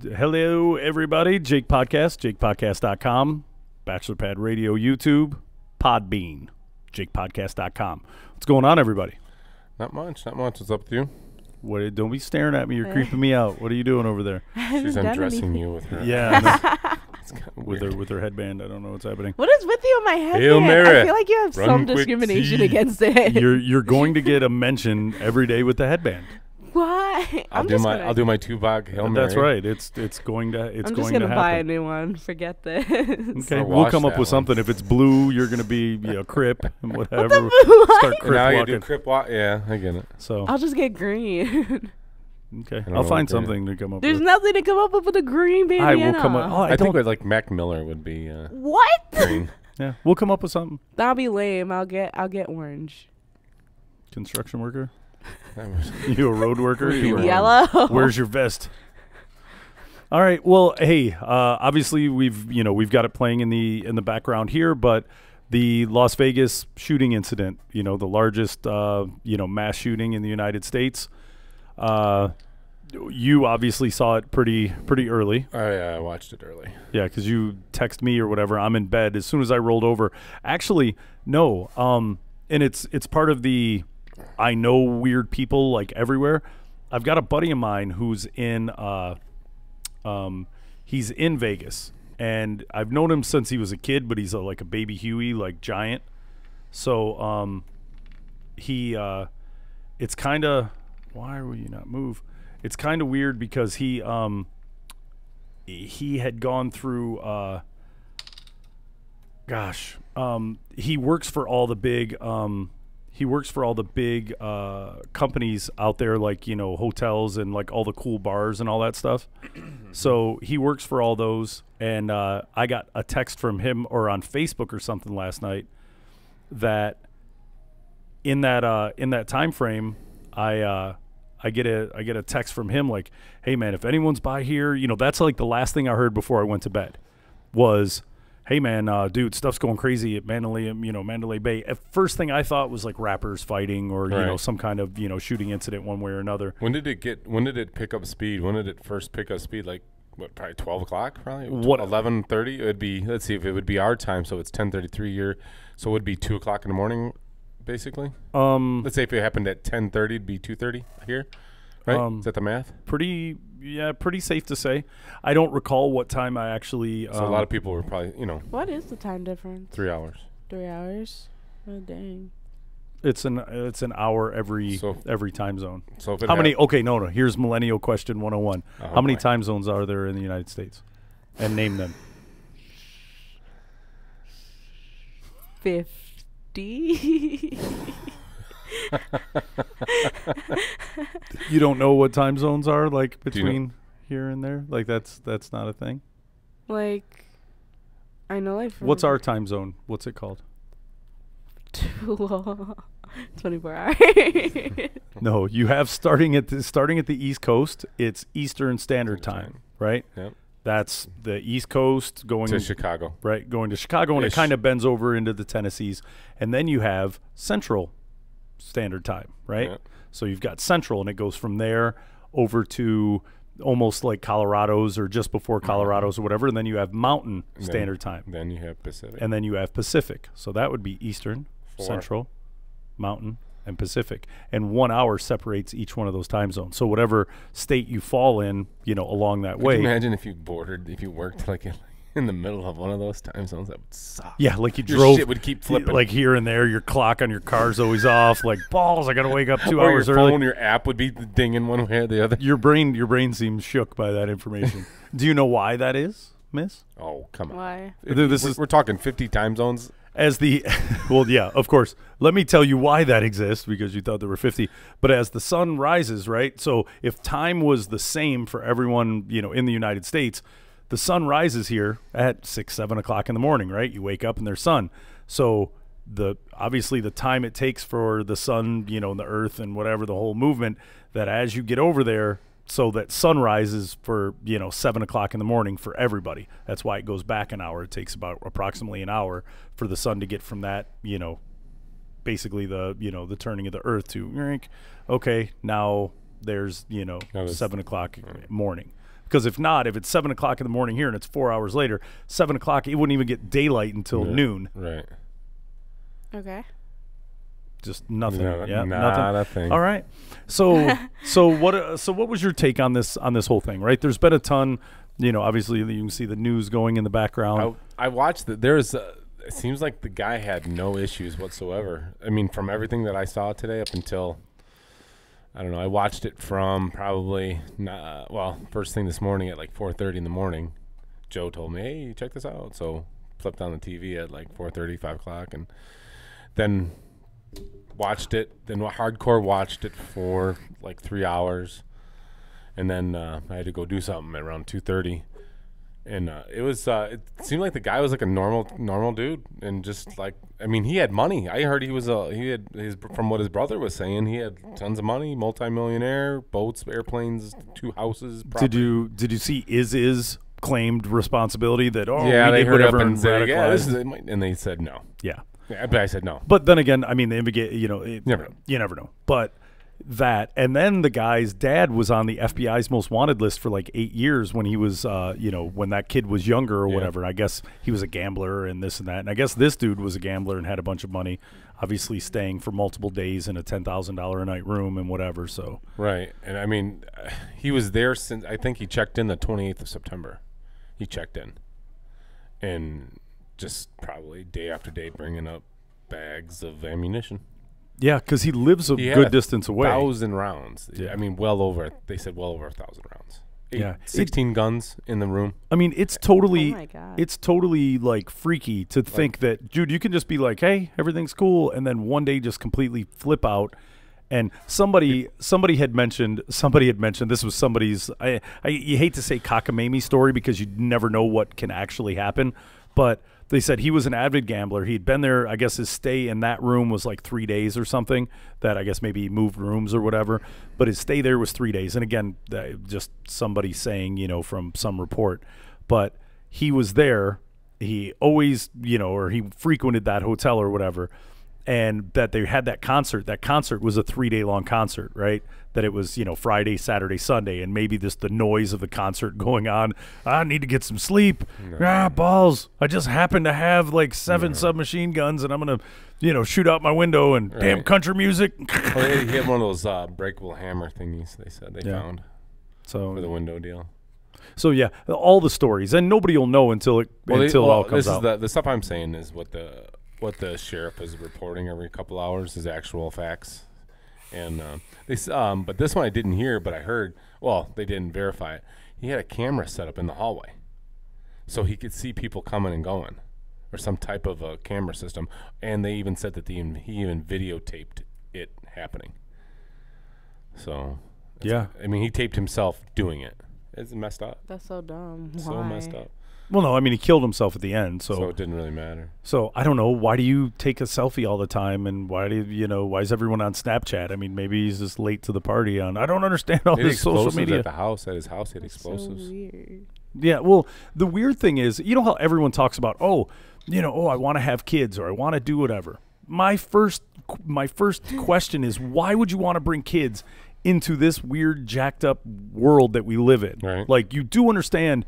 Hello, everybody. Jake Podcast, jakepodcast.com, Bachelor Pad Radio, YouTube, Podbean, jakepodcast.com. What's going on, everybody? Not much. What's up with you? What? Don't be staring at me. You're creeping me out. What are you doing over there? She's undressing you with her. Yeah. with her headband. I don't know what's happening. What is with you on my headband? Hail Mary. I feel like you have some discrimination against it. You're going to get a mention every day with the headband. Why? I'll do my Tupac Hail Mary. That's right. It's going to happen. I'm just gonna buy a new one. Forget this. Okay, we'll come up with something. If it's blue, you're gonna be Crip and whatever. Start Crip now walking. you do Crip walk. Yeah, I get it. So I'll just get green. Okay, I'll find something to come up There's with. nothing to come up with a green bandana. I will come up. Oh, I think like Mac Miller would be. What? Green. Yeah, we'll come up with something. That'll be lame. I'll get orange. Construction worker. You a road worker? Yellow. Where's your vest? All right. Well, hey. Obviously, we've got it playing in the background here, but the Las Vegas shooting incident. The largest mass shooting in the United States. You obviously saw it pretty early. Oh yeah, I watched it early. Yeah, because you text me or whatever. I'm in bed as soon as I rolled over. Actually, no. And it's part of the. I know weird people like everywhere. I've got a buddy of mine who's in he's in Vegas, and I've known him since he was a kid, but he's like a baby Huey, like giant. So it's kind of, why will you not move? It's kind of weird because he had gone through he works for all the big companies out there, like, hotels and like all the cool bars and all that stuff. So he works for all those. And I got a text from him or on Facebook or something last night that in that time frame, I get a text from him like, hey man, if anyone's by here, that's like the last thing I heard before I went to bed was, hey man, dude, stuff's going crazy at Mandalay Bay. First thing I thought was like rappers fighting or some kind of shooting incident one way or another. When did it pick up speed? When did it first pick up speed? Like what? Probably 12 o'clock. Probably what? 11:30. It'd be. Let's see if it would be our time. So it's 10:33 here. So it would be 2 o'clock in the morning, basically. Let's say if it happened at 10:30, it'd be 2:30 here. Right? Is that the math? Pretty safe to say. I don't recall what time I actually. So a lot of people were probably, What is the time difference? 3 hours. 3 hours? Oh dang. It's an hour every time zone. So how many? Okay, no. Here's Millennial Question 101. How many time zones are there in the United States? And name them. 50. You don't know what time zones are, like between here and there? Like that's not a thing? Like, I know like. What's our time zone? What's it called? Too long. 24 hours. No, you have starting at the East Coast, it's Eastern Standard Time, right? Yep. That's the East Coast going to Chicago. Right, going to Chicago, and it kind of bends over into the Tennessees. And then you have Central Standard Time, right? Yep. So you've got Central, and it goes from there over to almost like Colorado's or just before Colorado's or whatever. And then you have Mountain Standard Time. Then you have Pacific. And then you have Pacific. So that would be Eastern, 4. Central, Mountain, and Pacific. And 1 hour separates each one of those time zones. So whatever state you fall in, along that way. Could you imagine if you worked like in the middle of one of those time zones? That would suck. Yeah, like you your drove. Shit would keep flipping. Like here and there, your clock on your car's always off. Like balls, I got to wake up 2 hours your early. Phone, your app would be dinging one way or the other. Your brain seems shook by that information. Do you know why that is, Miss? Oh, come on. Why? We're talking 50 time zones. Well, yeah, of course. Let me tell you why that exists, because you thought there were 50. But as the sun rises, right? So if time was the same for everyone, in the United States, the sun rises here at 6, 7 o'clock in the morning, right? You wake up and there's sun. So obviously the time it takes for the sun, and the earth and whatever, the whole movement, that as you get over there, so that sunrise is for 7 o'clock in the morning for everybody. That's why it goes back an hour. It takes about approximately an hour for the sun to get from that basically the turning of the earth to okay, now there's 7 o'clock morning. Because if not, if it's 7 o'clock in the morning here and it's 4 hours later, 7 o'clock, it wouldn't even get daylight until noon. Right. Okay. Just nothing. No, Yeah, not nothing. a thing. All right. So what was your take on this whole thing? Right. There's been a ton. Obviously you can see the news going in the background. I watched it. It seems like the guy had no issues whatsoever. I mean, from everything that I saw today up until, I don't know, I watched it from probably, first thing this morning at like 4:30 in the morning. Joe told me, hey, check this out. So flipped on the TV at like 4:30, 5 o'clock, and then watched it. Then hardcore watched it for like 3 hours. And then I had to go do something at around 2:30. And it seemed like the guy was like a normal dude, and just like, I mean, he had money. I heard from what his brother was saying, he had tons of money, multimillionaire, boats, airplanes, 2 houses. Property. Did you see Is claimed responsibility that we they did heard whatever up and said, radicalized? and they said no. Yeah, but I said no. But then again, I mean, you never know. But that, and then the guy's dad was on the FBI's most wanted list for like 8 years when he was, when that kid was younger or whatever. I guess he was a gambler and this and that. And I guess this dude was a gambler and had a bunch of money, obviously staying for multiple days in a $10,000 a night room and whatever. So right, and I mean, he was there since, I think he checked in the 28th of September. He checked in, and just probably day after day bringing up bags of ammunition. Yeah, because he lives a good distance away. 1,000 rounds. Yeah. I mean, they said well over 1,000 rounds. 16 guns in the room. I mean, it's totally, Oh my God. it's totally like freaky to think that, dude, you can just be like, hey, everything's cool, and then one day just completely flip out. And somebody had mentioned this was somebody's. You hate to say cockamamie story because you never know what can actually happen, but they said he was an avid gambler. He'd been there. I guess his stay in that room was like 3 days or something. That I guess maybe he moved rooms or whatever. But his stay there was 3 days. And again, just somebody saying, from some report. But he was there. He always, or he frequented that hotel or whatever. And that they had that concert. That concert was a 3 day long concert, right? That it was, Friday, Saturday, Sunday, and maybe just the noise of the concert going on. I need to get some sleep. Balls. I just happen to have like 7 submachine guns, and I'm gonna, shoot out my window and damn country music. Well, he had one of those breakable hammer thingies. They said they found for the window deal. So yeah, all the stories, and nobody will know until it all comes out. The stuff I'm saying is what the sheriff is reporting every couple hours is actual facts, and but this one I didn't hear, but I heard. Well, they didn't verify it. He had a camera set up in the hallway, so he could see people coming and going, or some type of a camera system. And they even said that he even videotaped it happening. So yeah, I mean, he taped himself doing it. It's messed up. That's so dumb. Why? So messed up. Well, no, I mean, he killed himself at the end, so it didn't really matter. So I don't know. Why do you take a selfie all the time, and why why is everyone on Snapchat? I mean, maybe he's just late to the party. I don't understand all this social media. At his house, he had explosives. So weird. Yeah, well, the weird thing is, how everyone talks about, I want to have kids or I want to do whatever. My first question is, why would you want to bring kids into this weird, jacked up world that we live in? Right. Like, you do understand.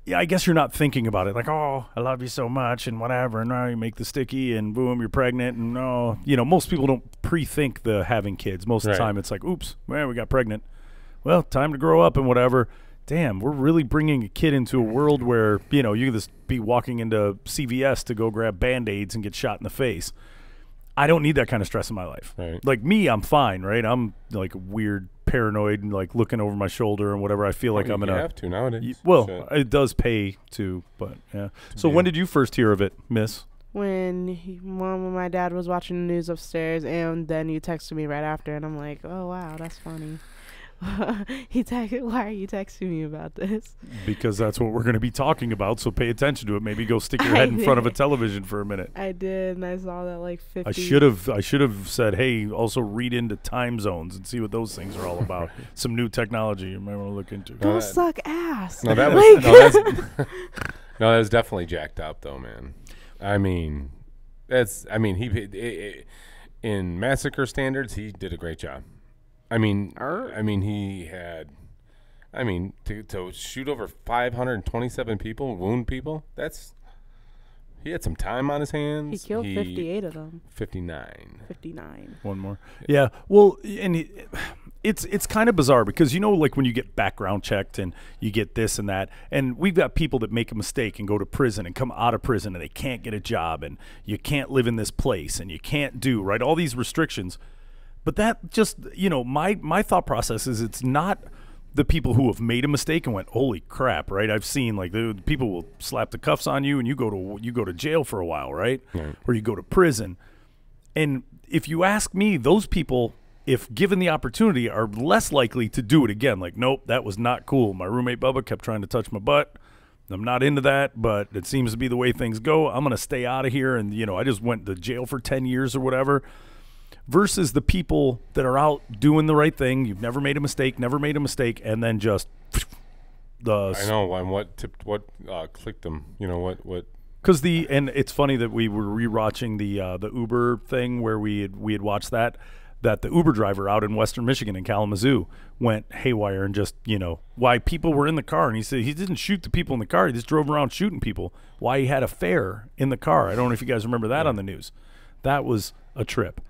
Yeah, I guess you're not thinking about it like, oh, I love you so much and whatever, and now you make the sticky and boom, you're pregnant, and most people don't pre-think the having kids. Most of the time it's like, oops, man, we got pregnant. Well, time to grow up and whatever. Damn, we're really bringing a kid into a world where, you can just be walking into CVS to go grab Band-Aids and get shot in the face. I don't need that kind of stress in my life. Right. Like me, I'm fine, right? I'm like weird, paranoid, and like looking over my shoulder and whatever. I feel like I'm in a. You have to nowadays. Well, it does pay to, but yeah. So when did you first hear of it, Miss? When Mom and my dad was watching the news upstairs, and then you texted me right after, and I'm like, oh wow, that's funny. Why are you texting me about this? Because that's what we're going to be talking about, so pay attention to it. Maybe go stick your head in front of a television for a minute. I did, and I saw that like 50. I should have said, hey, also read into time zones and see what those things are all about. Some new technology you might want to look into. Those suck ass. No, that was that was definitely jacked up though, man. I mean, he in massacre standards, he did a great job. I mean, he had. I mean, to shoot over 527 people, wound people, he had some time on his hands. He killed 58 of them. 59. 59. One more. Yeah. Well, and it's kind of bizarre because, you know, like when you get background checked and you get this and that, and we've got people that make a mistake and go to prison and come out of prison and they can't get a job and you can't live in this place and you can't do, right, all these restrictions. But that just, you know, my thought process is it's not the people who have made a mistake and went, holy crap, right? I've seen like the people will slap the cuffs on you and you go to jail for a while, right? Or you go to prison. And if you ask me, those people, if given the opportunity, are less likely to do it again. Like, nope, that was not cool. My roommate Bubba kept trying to touch my butt. I'm not into that, but it seems to be the way things go. I'm going to stay out of here. And, you know, I just went to jail for 10 years or whatever. Versus the people that are out doing the right thing. You've never made a mistake, and then just I know. And what clicked them? You know what? Because and it's funny that we were rewatching the Uber thing where we had watched that the Uber driver out in Western Michigan in Kalamazoo went haywire and just, you know, why people were in the car, and he said he didn't shoot the people in the car, he just drove around shooting people. Why he had a fare in the car. I don't know if you guys remember that on the news. That was a trip.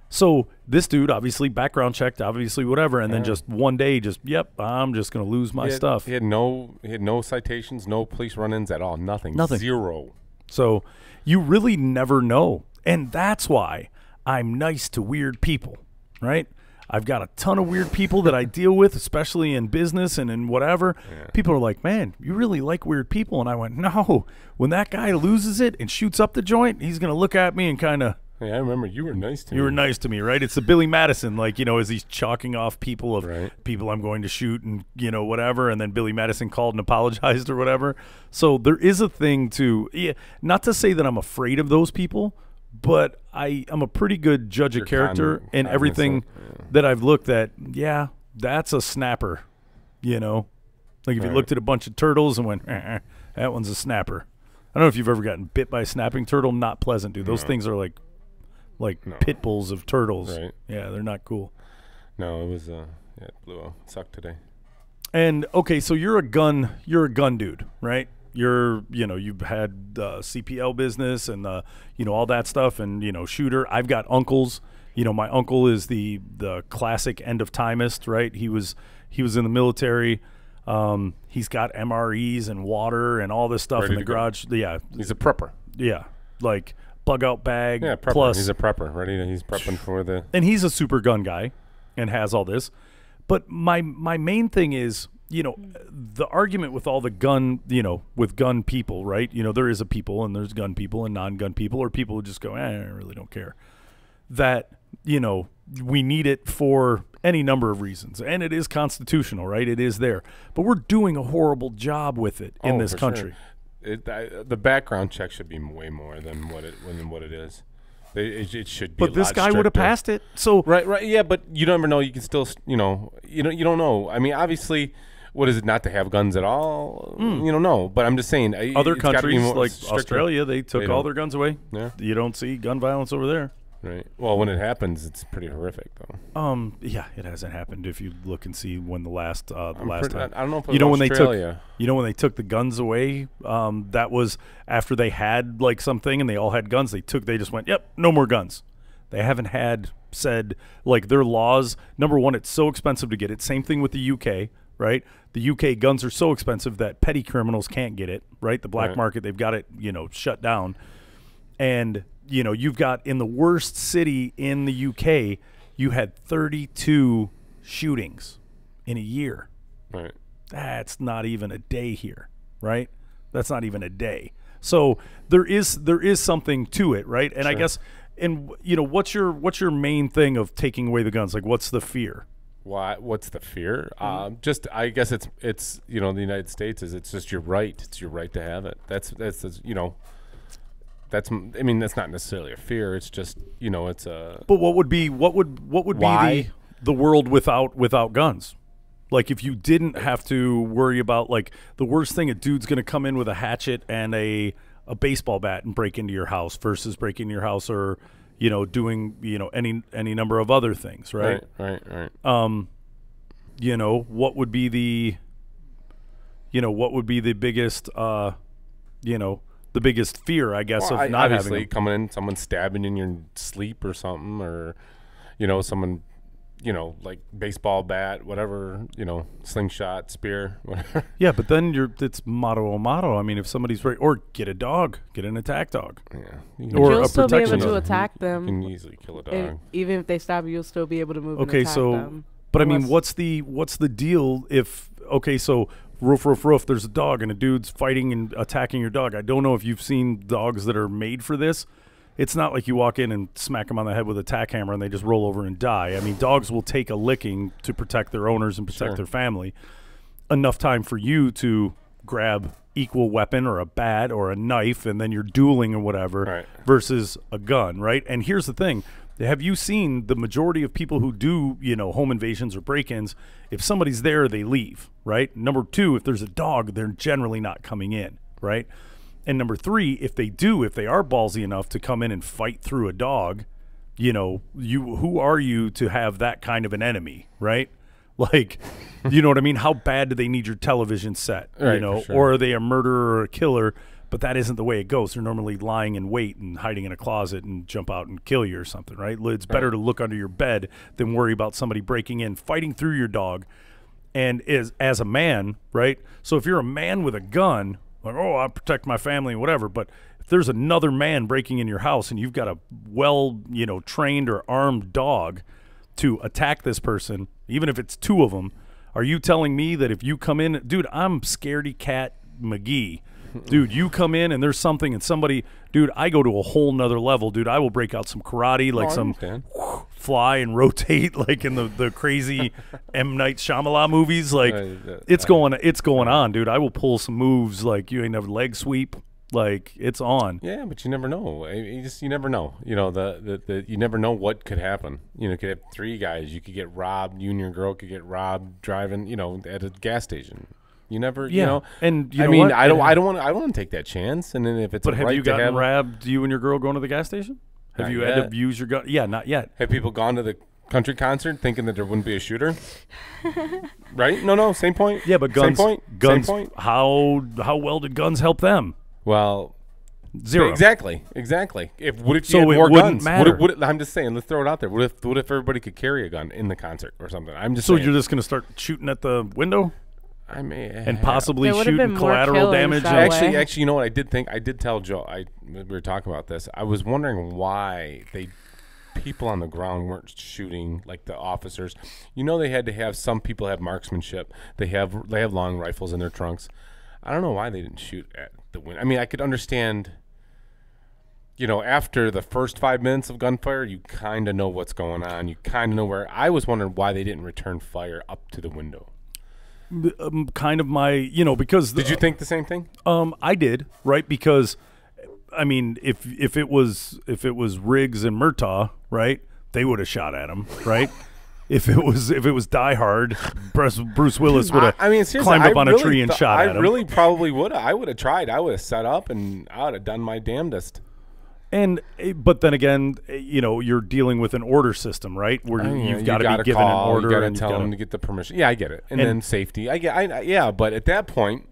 So this dude obviously background checked, obviously whatever, and then just one day, yep, I'm just gonna lose my stuff. He had no citations, no police run-ins at all, nothing, zero. So you really never know, and that's why I'm nice to weird people, right? I've got a ton of weird people that I deal with, especially in business and in whatever. Yeah. People are like, man, you really like weird people, and I went, no. When that guy loses it and shoots up the joint, he's gonna look at me and kind of. Hey, I remember you were nice to me. You were nice to me, right? It's the Billy Madison, like, you know, as he's chalking off people of people I'm going to shoot and, you know, whatever, and then Billy Madison called and apologized or whatever. So there is a thing to, not to say that I'm afraid of those people, but I'm a pretty good judge of character in everything that I've looked at. Yeah, that's a snapper, you know? Like if you looked at a bunch of turtles and went, that one's a snapper. I don't know if you've ever gotten bit by a snapping turtle. Not pleasant, dude. Those things are like pit bulls of turtles. Right. Yeah, they're not cool. No, it was it blew up. It sucked today. And okay, so you're a gun dude, right? You've had CPL business and all that stuff, and shooter. I've got uncles. My uncle is the classic end of timist, right? He was in the military. He's got MREs and water and all this stuff in the garage. Yeah, he's a prepper. Yeah, like bug out bag. Yeah, prepper. Plus, he's a prepper. He's prepping for the. And he's a super gun guy, and has all this. But my main thing is, the argument with all the gun, with gun people, right? There is a people, and there's gun people and non-gun people, or people who just go, I really don't care. That, we need it for any number of reasons. And it is constitutional, right? It is there. But we're doing a horrible job with it in this country. Sure. The background check should be way more than what it is. It should be. But this guy would have passed it. So right, yeah. But you never know. You can still, you don't know. I mean, obviously, what is it not to have guns at all? No. But I'm just saying, other countries like Australia, they took all their guns away. Yeah. You don't see gun violence over there. Right. Well, when it happens, it's pretty horrific, though. Yeah, it hasn't happened. If you look and see when the last time, I don't know if it was Australia. when they took the guns away, that was after they had like something and they all had guns. They just went, yep, no more guns. They haven't said like their laws. Number one, it's so expensive to get it. Same thing with the UK, right? The UK guns are so expensive that petty criminals can't get it, right? The black market, they've got it, shut down, and. You've got in the worst city in the UK, you had 32 shootings in a year. Right. That's not even a day here, right? That's not even a day. So there is something to it, right? And sure. I guess, and what's your main thing of taking away the guns? Like, what's the fear? What's the fear? Just I guess it's the United States it's just your right. It's your right to have it. That's not necessarily a fear. It's just, it's a. But what would be be the world without guns? Like if you didn't have to worry about like the worst thing, a dude's going to come in with a hatchet and a baseball bat and break into your house versus breaking into your house or, doing, any number of other things, right? Right. What would be what would be the biggest, the biggest fear, I guess, of not obviously having coming in, someone stabbing in your sleep or something, or someone, like baseball bat, whatever, slingshot, spear, whatever. Yeah, but then it's motto a motto. I mean, if somebody's right, or get a dog, get an attack dog. Yeah, Or you'll a still be able protection to dog. attack them. You can easily kill a dog. Even if they stab you, you'll still be able to move and Okay, attack so, them. but I mean, Unless- what's the deal if? Okay, so roof. There's a dog and a dude's fighting and attacking your dog. I don't know if you've seen dogs that are made for this. It's not like you walk in and smack them on the head with a tack hammer and they just roll over and die. I mean, dogs will take a licking to protect their owners and protect their family. Enough time for you to grab equal weapon or a bat or a knife and then you're dueling or whatever Right. versus a gun, right? And here's the thing. Have you seen the majority of people who do, home invasions or break-ins, if somebody's there, they leave, right? Number two, if there's a dog, they're generally not coming in, right? And number three, if they are ballsy enough to come in and fight through a dog, who are you to have that kind of an enemy, right? Like, you know what I mean? How bad do they need your television set, Right, for sure. or are they a murderer or a killer? But that isn't the way it goes. They're normally lying in wait and hiding in a closet and jump out and kill you or something, right? It's better to look under your bed than worry about somebody breaking in, fighting through your dog. And as a man, right? So if you're a man with a gun, like, oh, I'll protect my family and whatever. But if there's another man breaking in your house and you've got a trained or armed dog to attack this person, even if it's two of them, are you telling me that if you come in, dude, I'm scaredy cat McGee. Dude, you come in and there's something and somebody, dude, I go to a whole nother level, dude. I will break out some karate, like some fly and rotate, like in the crazy M. Night Shyamalan movies. Like it's going on, dude. I will pull some moves like you ain't never leg sweep. Like it's on. Yeah, but you never know. You never know. You never know what could happen. You could have three guys. You could get robbed. You and your girl could get robbed driving. At a gas station. You never, And I mean, I don't want to take that chance. And then if it's but have you gotten have, robbed? You and your girl going to the gas station? Have you had to use your gun? Yeah, not yet. Have people gone to the country concert thinking that there wouldn't be a shooter? Right? No, same point. Yeah, but guns. Same point. Guns. Same point. How well did guns help them? Well, zero. Exactly. What if you So had it more wouldn't guns? matter. I'm just saying. Let's throw it out there. What if everybody could carry a gun in the concert or something? I'm just So saying. you're just gonna start shooting at the window I may and possibly There would've been shooting more collateral killings damage? that and- way. Actually, you know what I did think? I did tell Joe. We were talking about this. I was wondering why people on the ground weren't shooting like the officers. They had to have some people have marksmanship. They have long rifles in their trunks. I don't know why they didn't shoot at the window. I mean, I could understand. After the first 5 minutes of gunfire, you kind of know what's going on. You kind of know where. I was wondering why they didn't return fire up to the window. Kind of my, because Did you think the same thing? I did, right? Because I mean, if it was Riggs and Murtaugh, right, they would have shot at him, right? If it was Die Hard, Bruce Willis would have climbed up on a tree and shot at him. I really probably would have. I would have tried. I would have set up and I would have done my damnedest. But then again, you're dealing with an order system, right? Where you've got to be given an order. You got and to tell them to get the permission. Yeah, I get it. And then safety. Yeah, but at that point,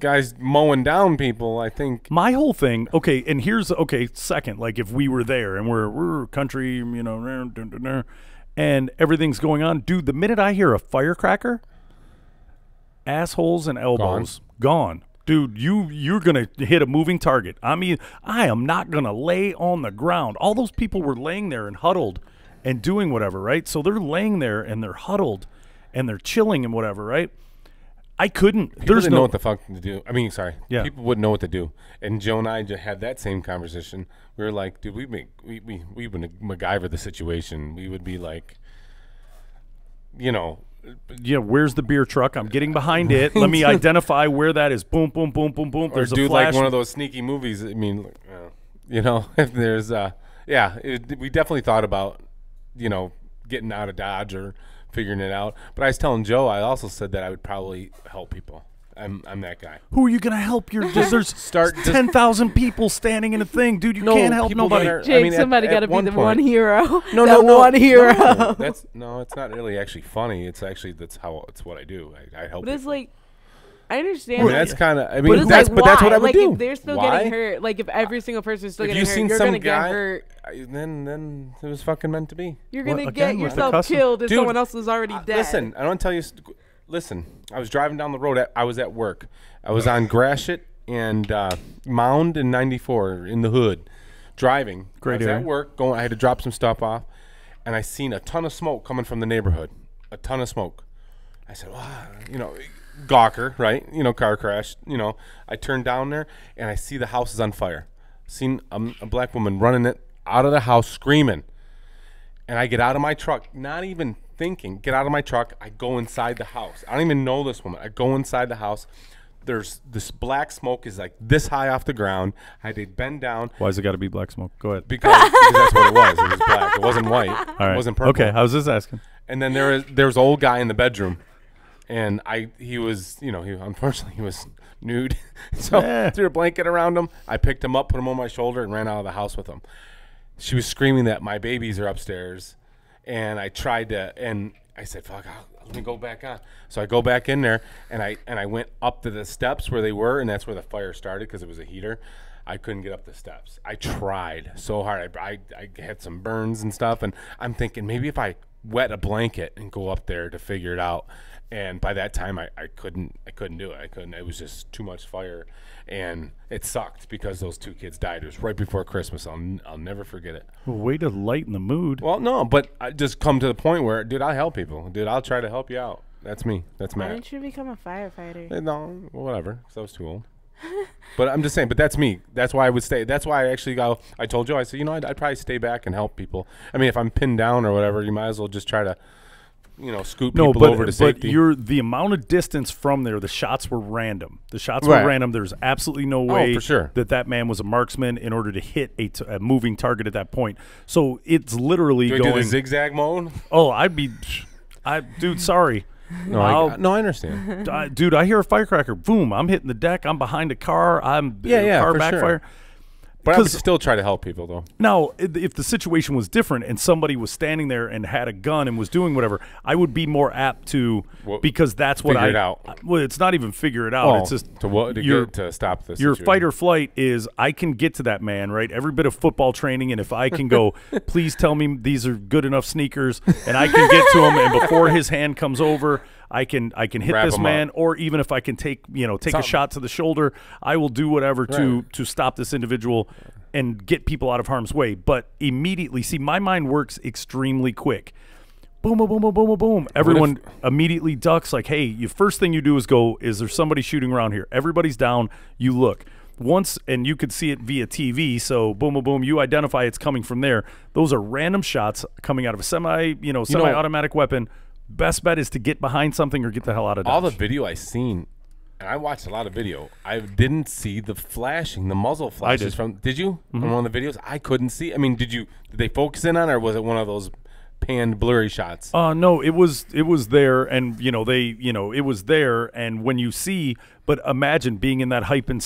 guys mowing down people, I think. My whole thing, okay, and here's, second, like if we were there and we're country, and everything's going on, dude, the minute I hear a firecracker, assholes and elbows, gone. Dude, you're going to hit a moving target. I mean, I am not going to lay on the ground. All those people were laying there and huddled and doing whatever, right? So they're laying there and they're huddled and they're chilling and whatever, right? I couldn't. People There's didn't no know what the fuck to do. I mean, sorry. Yeah. People wouldn't know what to do. And Joe and I just had that same conversation. We were like, dude, we would MacGyver the situation. We would be like, yeah, where's the beer truck? I'm getting behind it. Let me identify where that is. Boom, boom, boom, boom, boom. There's or do a flash. like one of those sneaky movies. I mean, if there's, we definitely thought about, getting out of Dodge or figuring it out. But I was telling Joe, I also said that I would probably help people. I'm that guy. Who are you gonna help? There's Start 10,000 people standing in a thing, dude. You No, can't help people nobody. that are- Jake, somebody got to be the one hero. No, that no, one hero. No, it's not really actually funny. It's what I do. I help. But it's people. like, I understand. I mean, that. that's kind of. I But mean, it's that's like, but that's what why? I would like, do. if they're still Why? getting hurt, like if every single person's still If getting you've hurt, seen you're some gonna guy, get hurt. then it was fucking meant to be. You're What, gonna again, get with the yourself cussing? killed if Dude, someone else is already dead. Listen, I don't tell you. Listen, I was driving down the road. I was at work. I was on Gratiot and Mound in 94 in the hood, driving. Great I was area. at work. I had to drop some stuff off, and I seen a ton of smoke coming from the neighborhood. A ton of smoke. I said, wow, Gawker, right? Car crash. I turned down there, and I see the house is on fire. Seen a black woman running it out of the house screaming. And I get out of my truck, not even thinking, get out of my truck. I go inside the house. I don't even know this woman. I go inside the house. There's this black smoke is like this high off the ground. I had to bend down. Why's it got to be black smoke? Go ahead. Because that's what it was. It was black. It wasn't white. All right. It wasn't purple. Okay, I was just asking. And then there's an old guy in the bedroom. And he was, unfortunately, he was nude. So Yeah. threw a blanket around him. I picked him up, put him on my shoulder, and ran out of the house with him. She was screaming that my babies are upstairs. And I tried to, and I said, fuck, let me go back on. So I go back in there, and I went up to the steps where they were, and that's where the fire started because it was a heater. I couldn't get up the steps. I tried so hard. I had some burns and stuff, and I'm thinking maybe if I wet a blanket and go up there to figure it out. And by that time, I couldn't do it. It was just too much fire, and it sucked because those two kids died. It was right before Christmas. I'll never forget it. Well, way to lighten the mood. Well, no, but I just come to the point where, dude, I'll help people. Dude, I'll try to help you out. That's me. That's Why Matt. didn't you become a firefighter? No, well, whatever, because I was too old. But I'm just saying, but that's me. That's why I would stay. That's why I actually go, I told you, I said, I'd probably stay back and help people. I mean, if I'm pinned down or whatever, you might as well just try to, scoot people over to safety. But the amount of distance from there, the shots were random. The shots Right. were random. There's absolutely no way for sure. that man was a marksman in order to hit a moving target at that point. So it's literally Do I going. do the zigzag mode? Oh, dude, sorry. No, I understand. Dude, I hear a firecracker. Boom! I'm hitting the deck. I'm behind a car. car for backfire. sure. But I would 'Cause- still try to help people, though. Now, if the situation was different and somebody was standing there and had a gun and was doing whatever, I would be more apt to, because that's what Figure it out. Well, it's not even figure it out. Well, It's just to stop this. your fight or flight is I can get to that man, right? Every bit of football training, and if I can go, please tell me these are good enough sneakers, and I can get to him, and before his hand comes over, I can hit Wrap this him man, up. or even if I can take a Something. shot to the shoulder, I will do whatever to stop this individual and get people out of harm's way. But immediately, see, my mind works extremely quick. Boom, boom, boom, boom, boom, boom, boom. Everyone immediately ducks. Like, hey, the first thing you do is go, is there somebody shooting around here? Everybody's down. You look. Once, and you could see it via TV, so boom, boom, boom, you identify it's coming from there. Those are random shots coming out of a semi-automatic weapon. Best bet is to get behind something or get the hell out of Dodge. All the video I seen, and I watched a lot of video, I didn't see the flashing, the muzzle flashes did. Did you? On one of the videos? I couldn't see. I mean, did they focus in on it, or was it one of those panned blurry shots? No, it was there, and it was there, and when you see, but imagine being in that heightened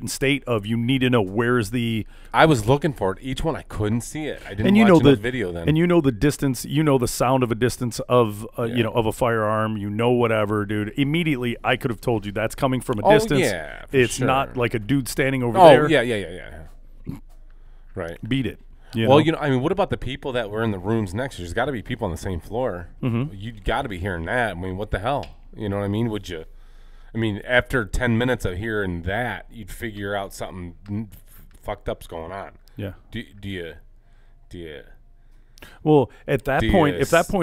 state of you need to know where's the. I was looking for it. Each one I couldn't see it. I didn't And watch the video then. And the distance, the sound of a distance of of a firearm, whatever, dude. Immediately, I could have told you that's coming from a distance. Yeah, for it's sure. not like a dude standing over Oh there. yeah. Right. Beat it. Well, I mean, what about the people that were in the rooms next? There's got to be people on the same floor. Mm-hmm. You got to be hearing that. I mean, what the hell? You know what I mean? Would you? I mean, after 10 minutes of hearing that, you'd figure out something fucked up's going on. Yeah. Do you? Well, at that point,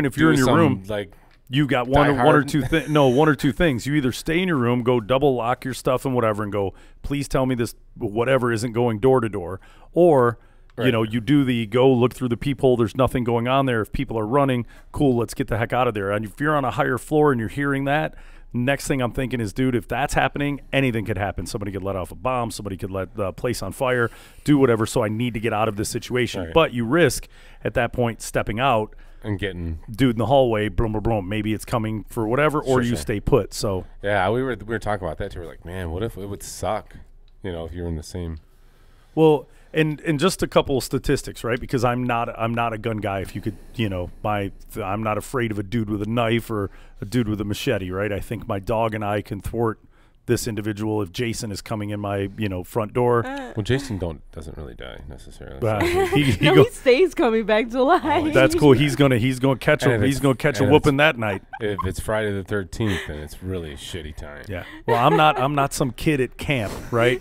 if you're in your room, like you got one or two things. You either stay in your room, go double lock your stuff and whatever, and go, please tell me this whatever isn't going door to door, or. Right. You do the go look through the peephole. There's nothing going on there. If people are running, cool, let's get the heck out of there. And if you're on a higher floor and you're hearing that, next thing I'm thinking is, dude, if that's happening, anything could happen. Somebody could let off a bomb. Somebody could let the place on fire, do whatever. So I need to get out of this situation. Right. But you risk at that point stepping out and getting dude in the hallway, boom, boom, boom. Maybe it's coming for whatever, or you Sure. stay put. So yeah, we were talking about that too. We're like, man, what if it would suck, if you were in the same. well, and just a couple of statistics, right? Because I'm not a gun guy. If you could, I'm not afraid of a dude with a knife or a dude with a machete, right? I think my dog and I can thwart this individual if Jason is coming in my front door. Well, Jason doesn't really die necessarily. He stays coming back to life. That's cool. He's gonna catch And a if he's it's- gonna catch a and whooping that night. If it's Friday the 13th, then it's really a shitty time. Yeah. Well, I'm not some kid at camp, right?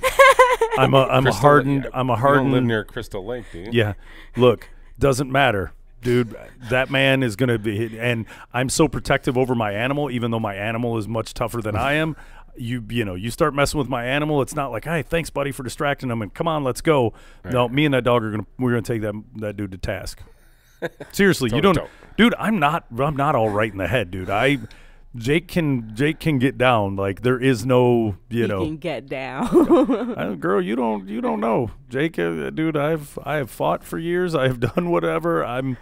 I'm a Crystal- hardened. yeah, I'm a You don't hardened. live near Crystal Lake, do you? Yeah. Look, doesn't matter, dude. That man is gonna be, and I'm so protective over my animal, even though my animal is much tougher than I am. You start messing with my animal, it's not like, hey, thanks, buddy, for distracting him, and come on, let's go. Right. No, me and that dog we're gonna take that dude to task. Seriously, you Toe to don't, toe. dude. I'm not all right in the head, dude. Jake can get down. Like there is no, He can get down. girl, you don't know, Jake, dude. I have fought for years. I have done whatever. I'm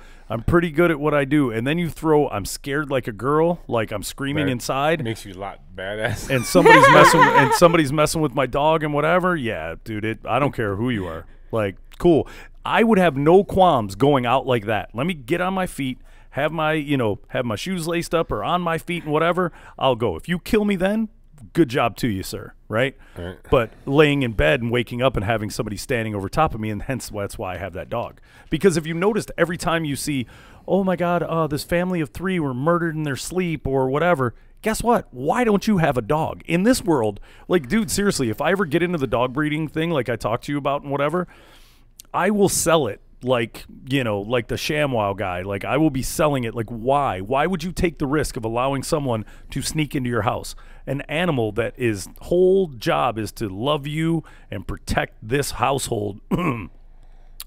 pretty good at what I do. And then you throw, I'm scared like a girl, like I'm screaming That inside, makes you a lot badass. and somebody's messing with my dog and whatever. Yeah, dude. I don't care who you are. Like, cool. I would have no qualms going out like that. Let me get on my feet. Have my shoes laced up or on my feet and whatever, I'll go. If you kill me then, good job to you, sir, right? Right. But laying in bed and waking up and having somebody standing over top of me, and hence that's why I have that dog. Because if you noticed, every time you see, oh my God, this family of 3 were murdered in their sleep or whatever, guess what? Why don't you have a dog? In this world, like, dude, seriously, if I ever get into the dog breeding thing like I talked to you about and whatever, I will sell it. Like, like the ShamWow guy, like I will be selling it. Like, why would you take the risk of allowing someone to sneak into your house, an animal that is whole job is to love you and protect this household?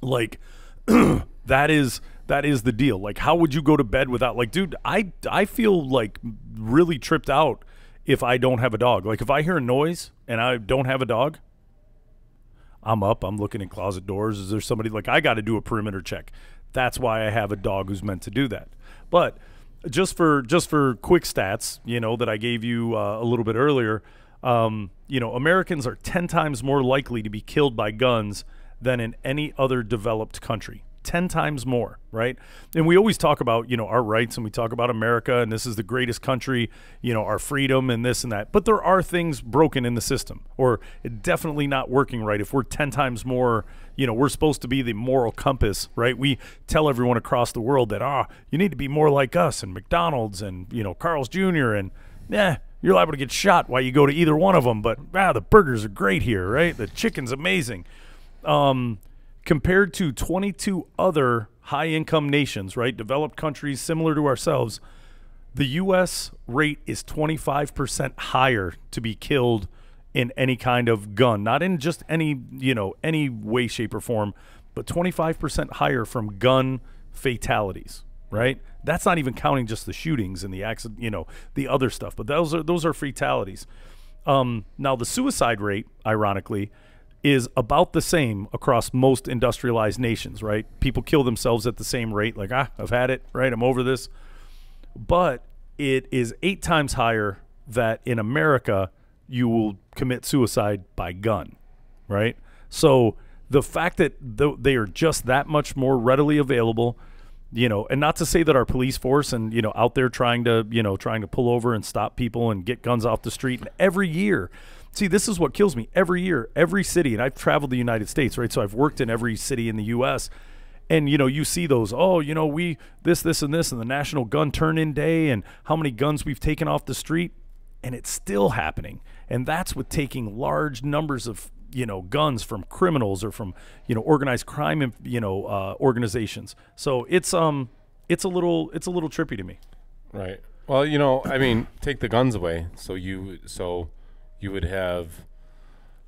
Like that is the deal. Like, how would you go to bed without, like, dude, I feel like really tripped out if I don't have a dog. Like, if I hear a noise and I don't have a dog, I'm up. I'm looking in closet doors. Is there somebody? Like, I got to do a perimeter check. That's why I have a dog who's meant to do that. But just for quick stats, that I gave you a little bit earlier, Americans are 10 times more likely to be killed by guns than in any other developed country. 10 times more, right? And we always talk about, our rights, and we talk about America, and this is the greatest country, our freedom and this and that. But there are things broken in the system, or definitely not working right. If we're 10 times more, we're supposed to be the moral compass, right? We tell everyone across the world that, you need to be more like us, and McDonald's and, Carl's Jr. and, you're liable to get shot while you go to either one of them. But, the burgers are great here, right? The chicken's amazing. Compared to 22 other high-income nations, right, developed countries similar to ourselves, the U.S. rate is 25% higher to be killed in any kind of gun, not in just any way, shape, or form, but 25% higher from gun fatalities, right? That's not even counting just the shootings and the accident, the other stuff, but those are fatalities. Now, the suicide rate, ironically, is about the same across most industrialized nations, right? People kill themselves at the same rate, like, I've had it, right? I'm over this. But it is 8 times higher that in America you will commit suicide by gun, right? So the fact that they are just that much more readily available, and not to say that our police force and, out there trying to pull over and stop people and get guns off the street, and every year. See, this is what kills me. Every year, every city, and I've traveled the United States, right? So I've worked in every city in the U.S., and, you see those, we, this, and this, and the National Gun Turn-In Day, and how many guns we've taken off the street, and it's still happening. And that's with taking large numbers of, guns from criminals or from, organized crime, organizations. So it's a little trippy to me. Right. Well, take the guns away. So you would have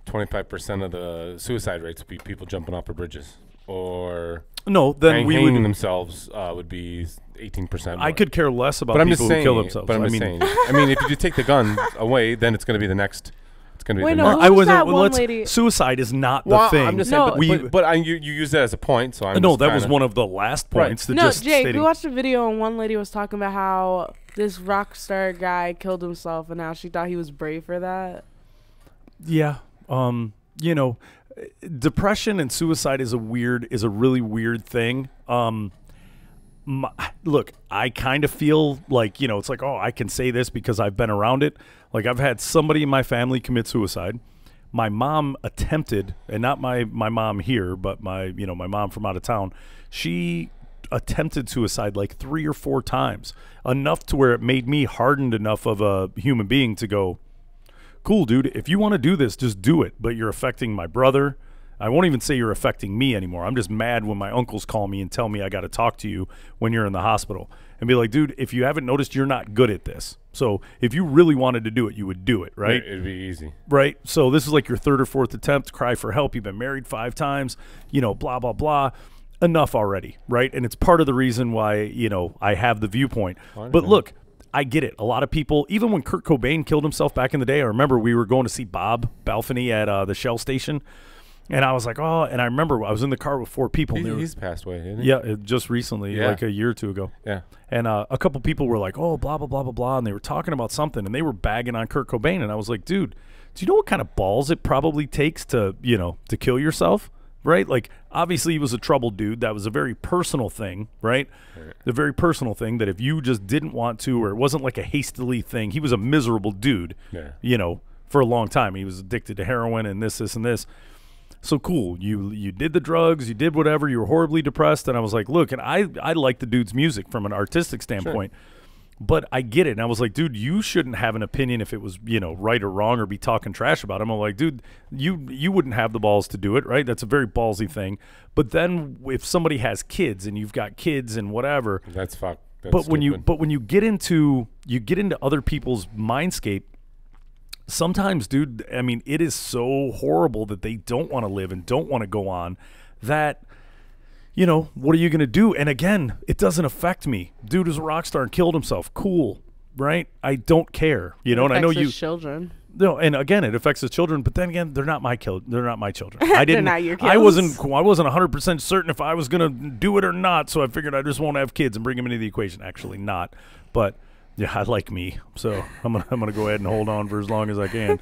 25% of the suicide rates would be people jumping off of bridges, or no, then we hanging would themselves would be 18%. I could care less about but I'm people just saying, who kill themselves. But I'm just saying. If you take the guns away, then it's going to be the next going to be Wait, the no, next. I who's wasn't. that well, one let's- lady? Suicide is not the Well, thing. I'm just No. saying, but you use that as a point, so I'm no, just that was kinda- one of the last Right. points. That No, just Jake, stating. we watched a video and one lady was talking about how this rock star guy killed himself and how she thought he was brave for that. Yeah. You know, depression and suicide is a really weird thing. Look, I kind of feel like, you know, it's like, oh, I can say this because I've been around it. Like, I've had somebody in my family commit suicide. My mom attempted, and not my mom here, but my mom from out of town. She attempted suicide like 3 or 4 times, enough to where it made me hardened enough of a human being to go, cool, dude, if you want to do this, just do it. But you're affecting my brother. I won't even say you're affecting me anymore. I'm just mad when my uncles call me and tell me I got to talk to you when you're in the hospital. And be like, dude, if you haven't noticed, you're not good at this. So if you really wanted to do it, you would do it, right? It'd be easy. Right? So this is like your 3rd or 4th attempt. Cry for help. You've been married 5 times. You know, blah, blah, blah. Enough already, right? And it's part of the reason why, you know, I have the viewpoint. But look, I get it. A lot of people, even when Kurt Cobain killed himself back in the day, I remember we were going to see Bob Balfany at the Shell station. And I was like, oh, and I remember I was in the car with 4 people. He's passed away, isn't he? Yeah, just recently, like a year or 2 ago. Yeah. And a couple people were like, oh, blah, blah, blah, blah, blah. And they were talking about something, and they were bagging on Kurt Cobain. And I was like, dude, do you know what kind of balls it probably takes to, you know, to kill yourself? Right? Like, obviously he was a troubled dude. That was a very personal thing, right? A very personal thing that if you just didn't want to, or it wasn't like a hastily thing, he was a miserable dude, you know, for a long time. He was addicted to heroin and this, and this. So cool. You did the drugs, you did whatever, you were horribly depressed. And I was like, look, and I like the dude's music from an artistic standpoint. Sure. But I get it. And I was like, dude, you shouldn't have an opinion if it was, you know, right or wrong, or be talking trash about him. I'm like, dude, you wouldn't have the balls to do it, right? That's a very ballsy thing. But then if somebody has kids and you've got kids and whatever, that's fuck. But when you get into other people's mindscape, sometimes, dude, I mean, it is so horrible that they don't want to live and don't want to go on that, you know, what are you going to do? And again, it doesn't affect me. Dude is a rock star and killed himself. Cool, right? I don't care, you know. And I know you children. No, and again, it affects his children. But then again, they're not my They're not my children. I didn't. They're not your kids. I wasn't 100% certain if I was going to do it or not. So I figured I just won't have kids and bring them into the equation. Actually, not. But yeah, I like me, so I'm gonna go ahead and hold on for as long as I can.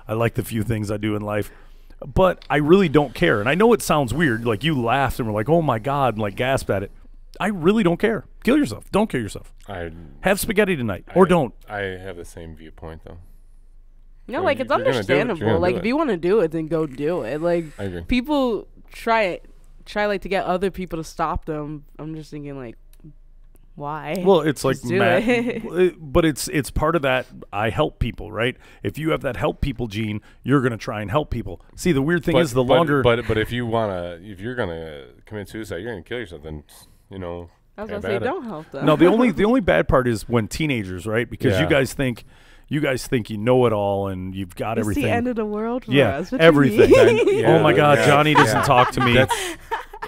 I like the few things I do in life. But I really don't care. And I know it sounds weird. Like, you laughed and were like, oh, my God, and like gasped at it. I really don't care. Kill yourself. Don't kill yourself. Have spaghetti tonight. Or don't. I have the same viewpoint, though. No, like, it's understandable. Like, if you want to do it, then go do it. Like, I agree. People try like to get other people to stop them. I'm just thinking, like, why? Well, it's like but it's part of that. I help people, right? If you have that help people gene, you're going to try and help people. See, the weird thing is longer. But if you're gonna commit suicide, you're gonna kill yourself. Then, you know. I was gonna say, don't help them. No, the only bad part is when teenagers, right? Because you guys think you know it all and you've got everything. It's the end of the world for us. What Everything. Oh my God, Johnny doesn't talk to me.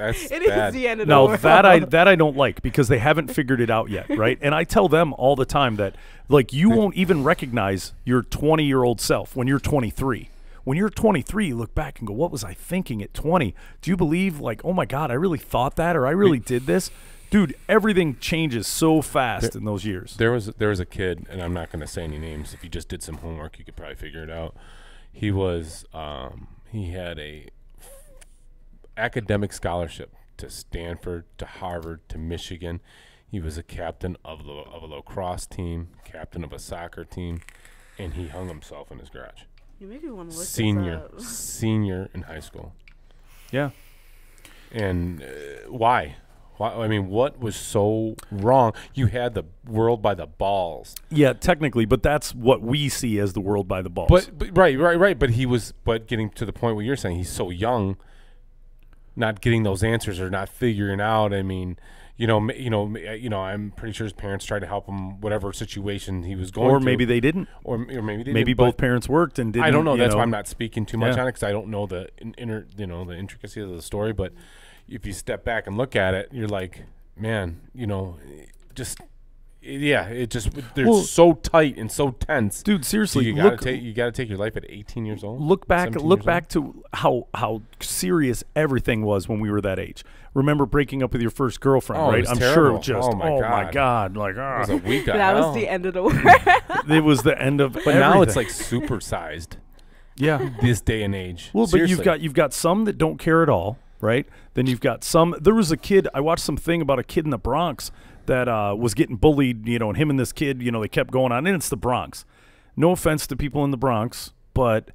It is the end of the world. No, that I don't like, because they haven't figured it out yet, right? And I tell them all the time that, like, you won't even recognize your 20-year-old self when you're 23. When you're 23, you look back and go, what was I thinking at 20? Do you believe, like, oh my God, I really thought that, or I really did this? Dude, everything changes so fast in those years. There was a kid, and I'm not going to say any names. If you just did some homework, you could probably figure it out. He was he had a academic scholarship to Stanford, to Harvard, to Michigan. He was a captain of a lacrosse team, captain of a soccer team, and he hung himself in his garage. You make me want to look Senior in high school. Yeah. And why? I mean, what was so wrong? You had the world by the balls. Yeah, technically, but that's what we see as the world by the balls. But right. But getting to the point where you're saying he's so young, not getting those answers or not figuring out. I mean, I'm pretty sure his parents tried to help him, whatever situation he was going through. Or maybe they didn't. Or maybe they didn't. Maybe both parents worked and didn't. I don't know. That's why I'm not speaking too much on it, because I don't know the the intricacies of the story. But if you step back and look at it, you're like, man, it just they're Well, so tight and so tense. dude, So seriously, you gotta take your life at 18 years old. look back 17 years old? to how serious everything was when we were that age. Remember breaking up with your first girlfriend, Oh, it right? was I'm terrible. sure just Oh, my God, like It was a week. That was the end of the world. it was the end of But now it's everything. like supersized. yeah. This day and age. Well, Seriously. but you've got some that don't care at all, right? Then you've got some. There was a kid. I watched something about a kid in the Bronx that was getting bullied, and him and this kid, they kept going on, and it's the Bronx. No offense to people in the Bronx, but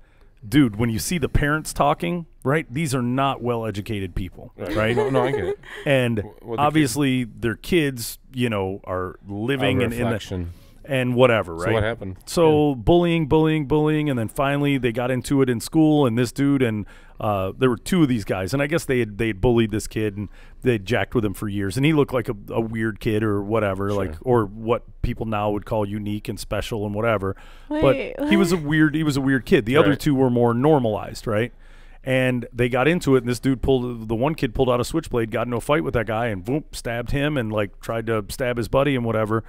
dude, when you see the parents talking, right? These are not well-educated people, right? No, I get it. And Well, the obviously their kids, are living A in the reflection. and whatever, right? So what happened? So bullying, and then finally they got into it in school, and this dude and there were two of these guys, and I guess they had bullied this kid, and they jacked with him for years, and he looked like a weird kid or whatever, Sure. or what people now would call unique and special and whatever. Wait, but he was a weird kid. The other Right. two were more normalized, right? And they got into it, and this dude the one kid pulled out a switchblade, got into a fight with that guy, and boom, stabbed him, and tried to stab his buddy and whatever.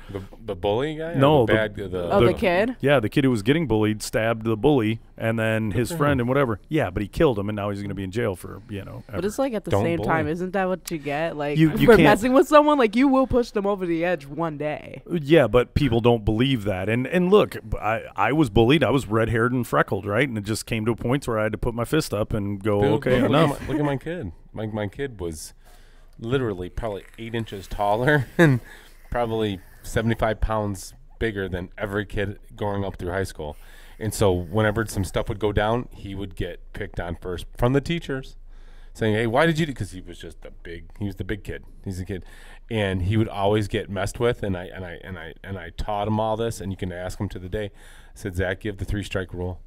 The bully guy? Or No, the bad, the kid? Yeah, the kid who was getting bullied stabbed the bully, and then his for friend him. and whatever. Yeah, but he killed him, and now he's going to be in jail for ever. But it's like at the Don't same time, bully. isn't that what you get? Like You for can't- messing with someone, like you will push them over the edge one day. Yeah, but people don't believe that. And look, I was bullied. I was red-haired and freckled, right? And it just came to a point where I had to put my fist up and go, Dude, okay, look, enough. Look at my kid. My kid was literally probably 8 inches taller and probably 75 pounds bigger than every kid growing up through high school. And so whenever some stuff would go down, he would get picked on first from the teachers, saying, "Hey, why did you do?" Because he was just he was the big kid. He's a kid, and he would always get messed with. And I taught him all this, and you can ask him to the day. I said, "Zach, give the 3-strike rule.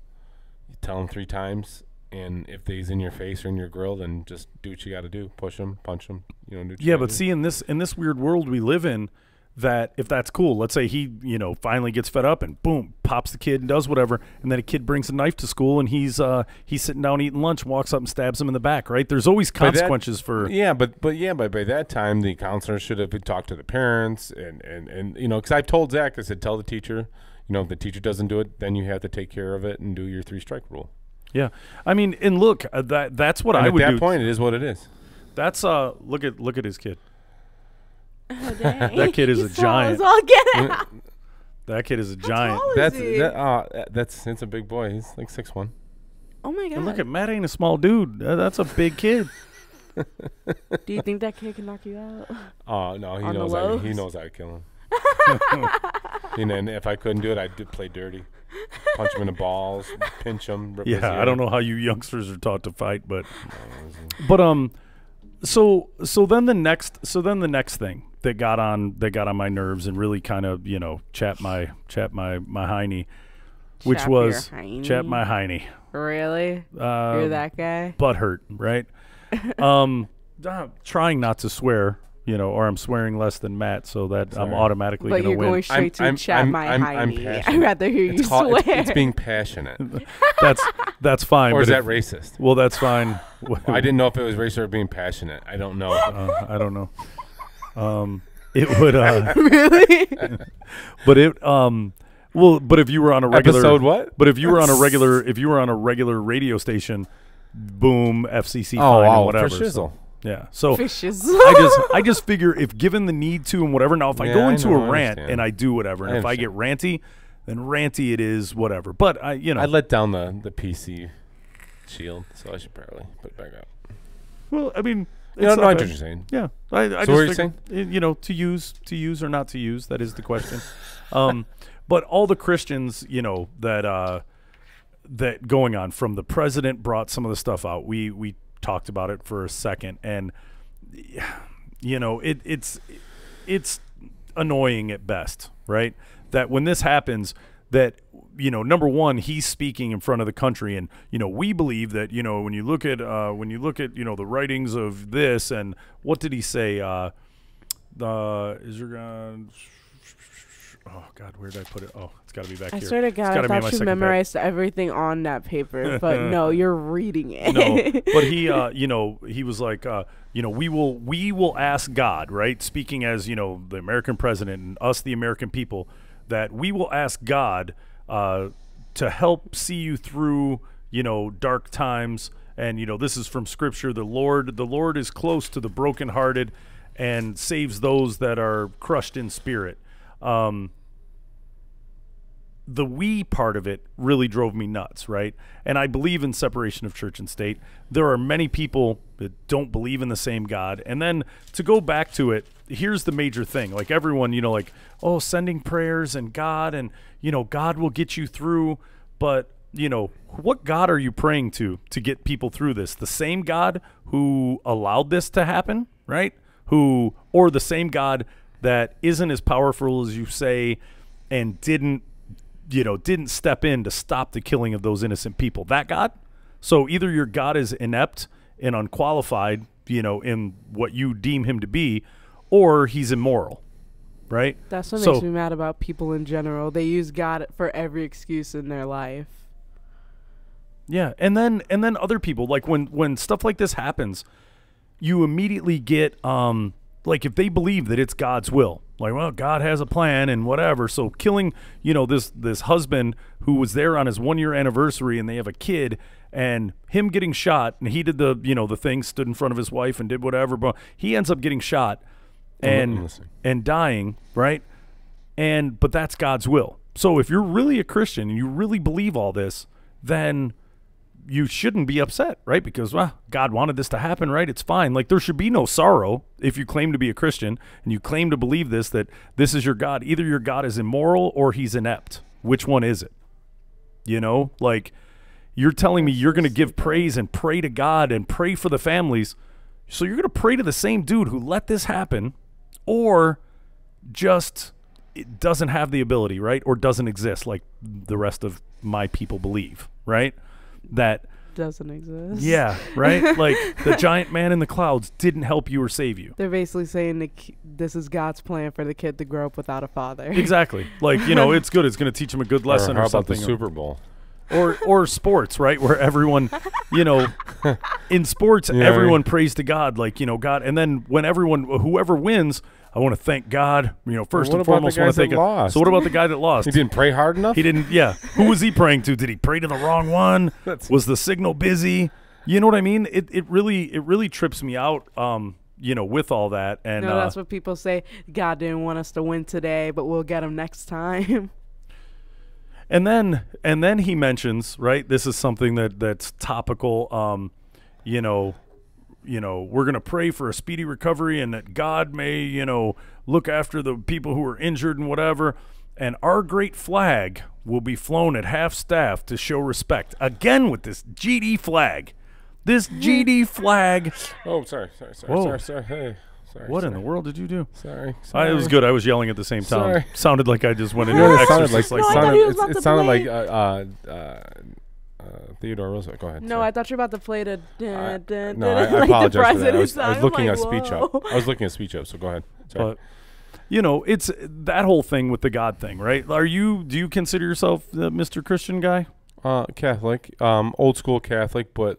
You tell him 3 times." And if he's in your face or in your grill, then just do what you got to do. Push him, punch him. Do what you Yeah, gotta but do. see, in this weird world we live in, that if that's cool, let's say he, finally gets fed up and boom, pops the kid and does whatever, and then a kid brings a knife to school and he's sitting down eating lunch, walks up and stabs him in the back, right? There's always But that- consequences for. Yeah, but by that time, the counselor should have talked to the parents and because I've told Zach, I said, tell the teacher, if the teacher doesn't do it, then you have to take care of it and do your 3-strike rule. Yeah, I mean, and look, that's what And I at would that do. point, it is what it is. That's look at his kid. Oh, dang. That kid is a He's tall giant. as all get out. That kid is a How giant. tall is That's he? that's a big boy. He's like 6'1". Oh my god! And look at Matt, ain't a small dude. That's a big kid. Do you think that kid can knock you out? Oh no, he On the knows he lows? knows I'd kill him. And if I couldn't do it, I'd play dirty, punch him in the balls, pinch him. Rip his Yeah, ear. I don't know how you youngsters are taught to fight, but so then the next thing that got on my nerves and really kind of chapped my hiney, which Chap was your hiney? chap my hiney, Really? You're that guy? butt hurt, right? Trying not to swear, or I'm swearing less than Matt, so that I'm Sorry. automatically But going to you're win. going straight to I'm- chat I'm- my I'm hiney. passionate. I'd rather hear you swear. It's being passionate, That's fine. or but is that if- racist? Well, that's fine. I didn't know if it was racist or being passionate. I don't know. I don't know. It would. Really? But it. Well, but if you were on a regular Episode what? But if you were on a regular radio station, boom, FCC fine Oh, and wow, whatever. for so- shizzle. yeah. So Fishes. I just figure if given the need to and whatever. Now, if I Yeah, go I into know, a I rant understand. and I do whatever, and I if I get ranty, then ranty it is whatever. But I let down the PC shield, so I should probably put it back up. well, I mean, No, it's no, not I bad. get what you're saying. Yeah, I So just what are you figured, to use or not to use, that is the question. But all the Christians, that going on from the president brought some of the stuff out. We talked about it for a second, and it's annoying at best, right? That when this happens, that number one, he's speaking in front of the country, and we believe that when you look at the writings of this, and what did he say? Is there Oh God, where did I put it? Oh, it's got to be back I here. swear to God, I thought you memorized everything on that paper, but no, you're reading it. No, but he, he was like, we will ask God, right? Speaking as the American president and us, the American people, that we will ask God to help see you through, dark times. And this is from Scripture. The Lord is close to the brokenhearted, and saves those that are crushed in spirit. The we part of it really drove me nuts, right? And I believe in separation of church and state. There are many people that don't believe in the same God. And then to go back to it, here's the major thing. Like everyone, sending prayers and God, and, God will get you through. But, what God are you praying to get people through this? The same God who allowed this to happen, right? Or the same God that isn't as powerful as you say and didn't step in to stop the killing of those innocent people. That God? So either your God is inept and unqualified, in what you deem him to be, or he's immoral, right? That's what makes me mad about people in general. They use God for every excuse in their life. Yeah, and then other people, like when stuff like this happens, you immediately get like if they believe that it's God's will, like, well, God has a plan and whatever. So killing, this husband who was there on his 1 year anniversary, and they have a kid, and him getting shot, and he did the thing, stood in front of his wife and did whatever, but he ends up getting shot and dying, right? But that's God's will. So if you're really a Christian and you really believe all this, then you shouldn't be upset, right? Because, well, God wanted this to happen, right? It's fine. Like, there should be no sorrow if you claim to be a Christian and you claim to believe this, that this is your God. Either your God is immoral or he's inept. Which one is it? Like, you're telling me you're going to give praise and pray to God and pray for the families. So you're going to pray to the same dude who let this happen, or just it doesn't have the ability, right? Or doesn't exist like the rest of my people believe, right? That doesn't exist. Yeah, right? Like the giant man in the clouds didn't help you or save you. They're basically saying this is God's plan for the kid to grow up without a father. Exactly. Like, it's good. It's going to teach him a good lesson or or something. About the Super Bowl? Or sports, right? Where everyone, in sports, everyone prays to God, like, God. And then when whoever wins, I want to thank God, first and foremost. Want to thank God. So what about the guy that lost? He didn't pray hard enough? He didn't, yeah. Who was he praying to? Did he pray to the wrong one? Was the signal busy? You know what I mean? It really trips me out, with all that. And no, that's what people say. God didn't want us to win today, but we'll get him next time. And then he mentions, right, this is something that's topical, we're going to pray for a speedy recovery and that God may, look after the people who are injured and whatever. And our great flag will be flown at half staff to show respect. Again with this GD flag. This GD flag. Oh, sorry. Hey, sorry. What in the world did you do? Sorry. It was good. I was yelling at the same time. Sorry. Sounded like I just went into It exorcist. sounded like Theodore Roosevelt. Go ahead. No, I thought you were about to play the. No, I apologize for that. I was looking at speech up. I was looking at speech up. So go ahead. Sorry. But, it's that whole thing with the God thing, right? Do you consider yourself the Mr. Christian guy? Catholic, old school Catholic, but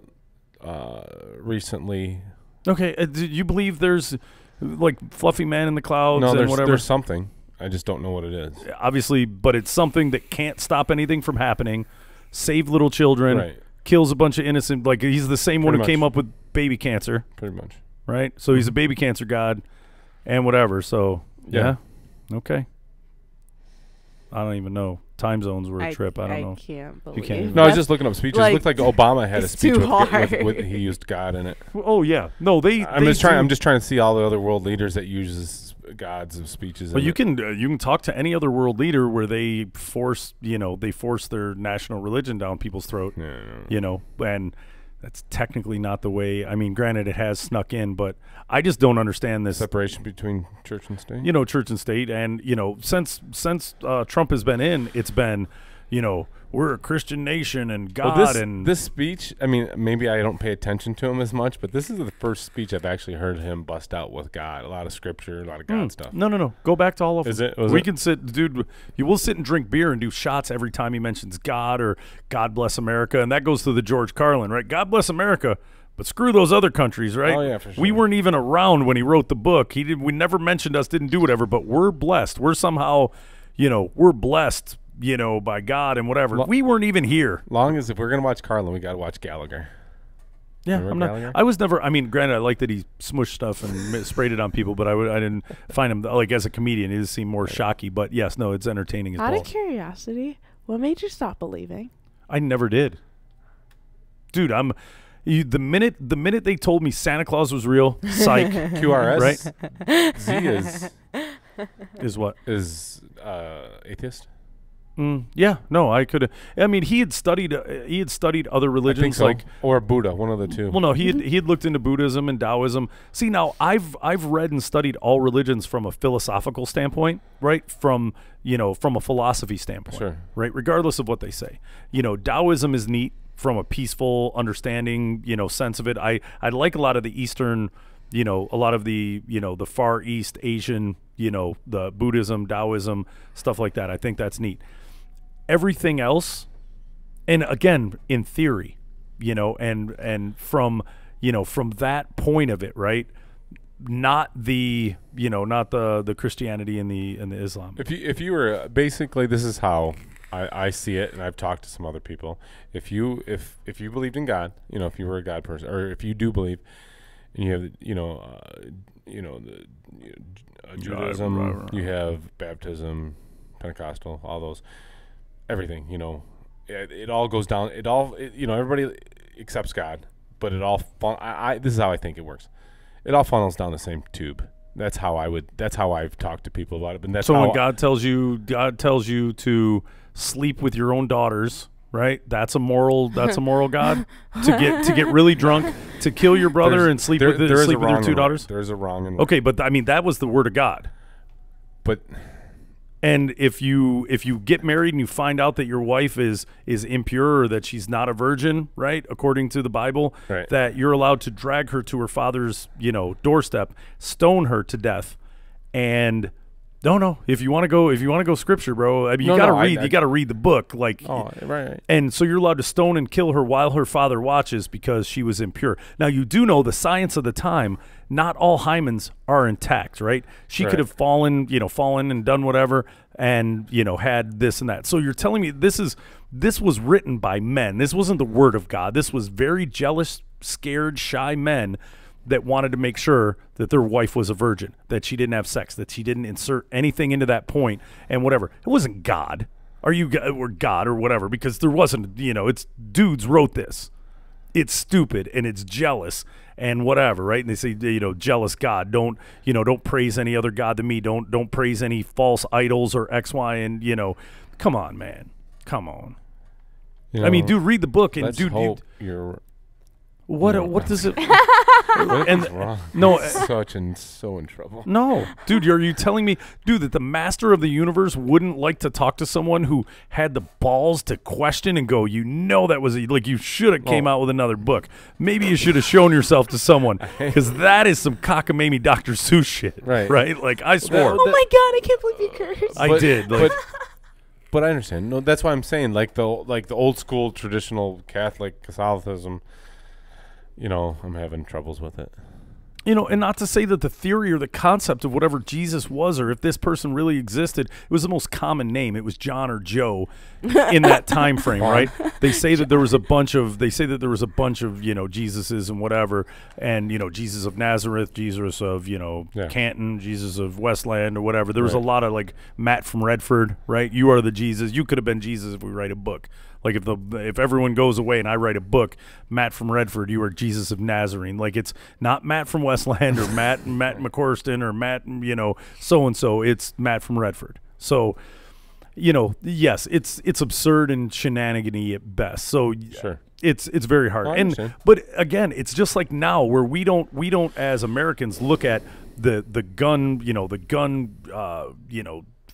recently. Okay, do you believe there's like fluffy man in the clouds and whatever? There's something. I just don't know what it is. Obviously, but it's something that can't stop anything from happening. Save little children, right. Kills a bunch of innocent. Like, he's the same one who came up with baby cancer. Pretty much. Right? So he's a baby cancer god and whatever. So, yeah. Okay. I don't even know. Time zones were a trip. I don't know. I can't believe. You can't. No, I was just looking up speeches. Like, it looked like Obama had a speech with he used God in it. Oh yeah. No, I'm just trying to see all the other world leaders that uses gods of speeches. But you can talk to any other world leader where they force their national religion down people's throat. Yeah. And that's technically not the way. I mean, granted, it has snuck in, but I just don't understand this separation between church and state. Church and state, and since Trump has been in, it's been we're a Christian nation and God Well, and this speech, I mean, maybe I don't pay attention to him as much, but this is the first speech I've actually heard him bust out with God. A lot of scripture, a lot of God stuff. No. Go back to all of them. Is it? We can sit, dude. You will sit and drink beer and do shots every time he mentions God or God bless America, and that goes to the George Carlin, right? God bless America, but screw those other countries, right? Oh, yeah, for sure. We weren't even around when he wrote the book. We never mentioned us, didn't do whatever, but we're blessed. We're somehow, we're blessed. By God and whatever. We weren't even here. Long as if we're gonna watch Carlin, we gotta watch Gallagher. Yeah, Remember I'm not. Gallagher? I was never. I mean, granted, I like that he smushed stuff and sprayed it on people, but I didn't find him like as a comedian. He just seemed more shocky. But yes, no, it's entertaining as Out well. of curiosity, what made you stop believing? I never did, dude. The minute they told me Santa Claus was real, psych. QRS, Right? Z Is what? is atheist. Yeah, no, I could. I mean, he had studied other religions, I think so. like or Buddha, one of the two. Well, no, he had looked into Buddhism and Taoism. See, now I've read and studied all religions from a philosophical standpoint, right? From from a philosophy standpoint, Sure. right? Regardless of what they say, Taoism is neat from a peaceful understanding, sense of it. I like a lot of the Eastern, a lot of the the Far East Asian, the Buddhism, Taoism, stuff like that. I think that's neat. Everything else, and again, in theory, and from from that point of it, right? Not the not the Christianity and the Islam. If you were basically, this is how I see it, and I've talked to some other people. If you believed in God, if you were a God person, or if you do believe, and you have Judaism, you have baptism, Pentecostal, all those. Everything, it all goes down. Everybody accepts God, but it all. This is how I think it works. It all funnels down the same tube. That's how I've talked to people about it. And that's so how when God tells you to sleep with your own daughters, right? That's a moral God to get really drunk, to kill your brother and sleep with your two daughters. There's a wrong and okay, but I mean that was the word of God. But. And if you get married and you find out that your wife is impure or that she's not a virgin, right, according to the Bible, right, that you're allowed to drag her to her father's, doorstep, stone her to death, and no, if you want to go scripture, bro, I mean you gotta read the book, like, right. And so you're allowed to stone and kill her while her father watches because she was impure. Now you do know the science of the time. Not all hymens are intact, right? She could have fallen and done whatever, and had this and that. So you're telling me this was written by men. This wasn't the word of God. This was very jealous, scared, shy men that wanted to make sure that their wife was a virgin, that she didn't have sex, that she didn't insert anything into that point, and whatever. It wasn't God. Or God or whatever, because there wasn't. It's dudes wrote this. It's stupid and it's jealous and whatever, right? And they say, jealous God. Don't praise any other God than me. Don't praise any false idols or X, Y, and come on, man, come on. I mean, dude, read the book and dude, you're. What does it? And wrong? No, so in trouble. No, dude, are you telling me, dude, that the master of the universe wouldn't like to talk to someone who had the balls to question and go, that was like you should have came out with another book. Maybe you should have shown yourself to someone, because that is some cockamamie Dr. Seuss shit, right? Like I swore. Oh my God, I can't believe you cursed. I did, like. But I understand. No, that's why I'm saying, like the old school traditional Catholicism. I'm having troubles with it. And not to say that the theory or the concept of whatever Jesus was, or if this person really existed, it was the most common name. It was John or Joe in that time frame, right? They say that there was a bunch of Jesuses and whatever, and Jesus of Nazareth, Jesus of Canton, Jesus of Westland or whatever. There was a lot of like Matt from Redford, right? You are the Jesus. You could have been Jesus if we write a book. Like if everyone goes away and I write a book, Matt from Redford, you are Jesus of Nazarene. Like it's not Matt from Westland or Matt McCorston or Matt so and so. It's Matt from Redford. So yes, it's absurd and shenanigany at best. So sure. It's very hard. But again, it's just like now where we don't as Americans look at the gun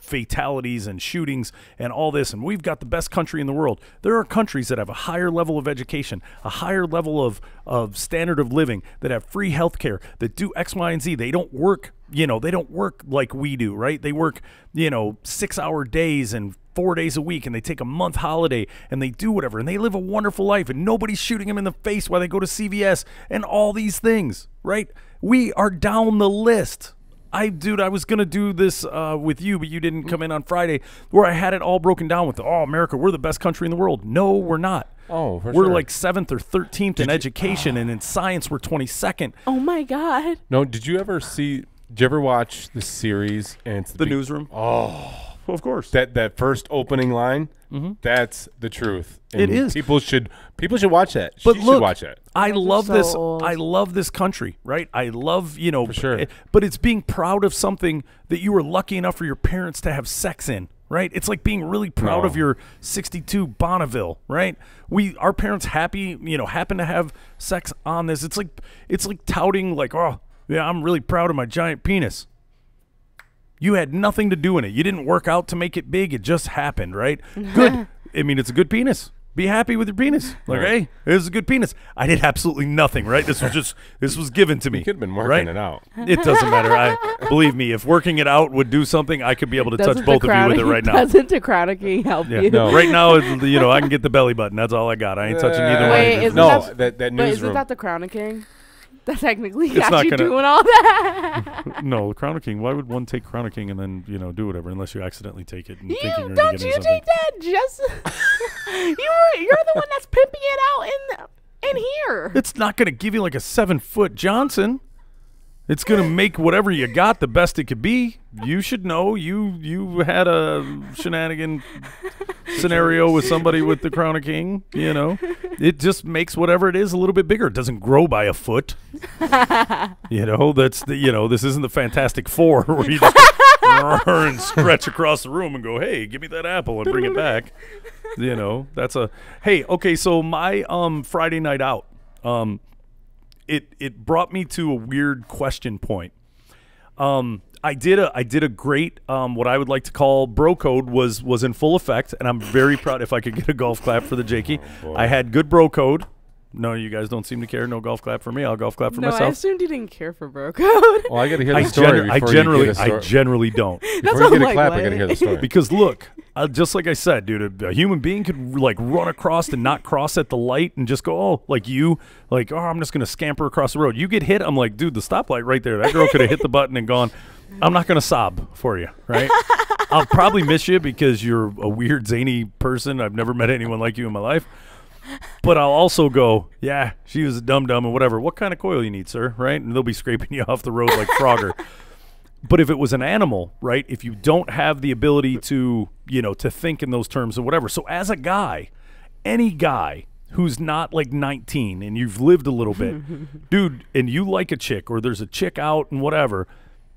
fatalities and shootings and all this, and we've got the best country in the world. There are countries that have a higher level of education, a higher level of standard of living, that have free health care, that do X, Y, and Z. They don't work, they don't work like we do, right? They work, 6-hour days and 4 days a week, and they take a month holiday, and they do whatever, and they live a wonderful life, and nobody's shooting them in the face while they go to CVS and all these things, right? We are down the list. I was going to do this with you, but you didn't come in on Friday, where I had it all broken down with, America, we're the best country in the world. No, we're not. Oh, for we're sure. like 7th or 13th in education, and in science, we're 22nd. Oh, my God. No, did you ever watch the series? And it's The Newsroom? Oh. Of course. That first opening line, that's the truth. And it is. People should watch that. But should watch that. I love so this. old. I love this country, right? I love, For sure. But it's being proud of something that you were lucky enough for your parents to have sex in, right? It's like being really proud of your 62 Bonneville, right? Our parents happen to have sex on this. It's like touting like, oh, yeah, I'm really proud of my giant penis. You had nothing to do in it. You didn't work out to make it big. It just happened, right? Good. I mean, it's a good penis. Be happy with your penis. Like, hey, this is a good penis. I did absolutely nothing, right? This was given to me. You could have been working it out. It doesn't matter. Believe me, if working it out would do something, I could be able to touch both of you with it right now. Doesn't the Crown King help you? No. Right now, I can get the belly button. That's all I got. I ain't touching either Wait, one. isn't No, that- that But isn't newsroom. that the Crown King? That technically It's not got you gonna- doing all that. No, Crown King. Why would one take Crown King and then do whatever unless you accidentally take it and thinking you're gonna Don't get you into something? take that just you're the one that's pimping it out in here. It's not going to give you like a 7-foot Johnson. It's going to make whatever you got the best it could be. You should know. You had a shenanigan scenario with somebody with the Crown of King. It just makes whatever it is a little bit bigger. It doesn't grow by a foot. That's this isn't the Fantastic Four where you just and stretch across the room and go, hey, give me that apple and bring it back. That's okay. So my Friday night out, it brought me to a weird question point. I did a great what I would like to call bro code was in full effect, and I'm very proud. If I could get a golf clap for the Jakey, I had good bro code. No, you guys don't seem to care. No golf clap for me. I'll golf clap for I myself. assumed you didn't care for bro code. Well, I got to hear the story. I generally don't. Before you get a clap, I got to hear the story. Because look, just like I said, dude, a human being could like run across and not cross at the light and just go, I'm just gonna scamper across the road. You get hit, I'm like, dude, the stoplight right there. That girl could have hit the button and gone. I'm not gonna sob for you, right? I'll probably miss you because you're a weird, zany person. I've never met anyone like you in my life. But I'll also go, yeah, she was a dum-dum and whatever. What kind of coil you need, sir, right? And they'll be scraping you off the road like Frogger. But if it was an animal, right, if you don't have the ability to, to think in those terms and whatever. So as a guy, any guy who's not like 19 and you've lived a little bit, dude, and you like a chick or there's a chick out and whatever,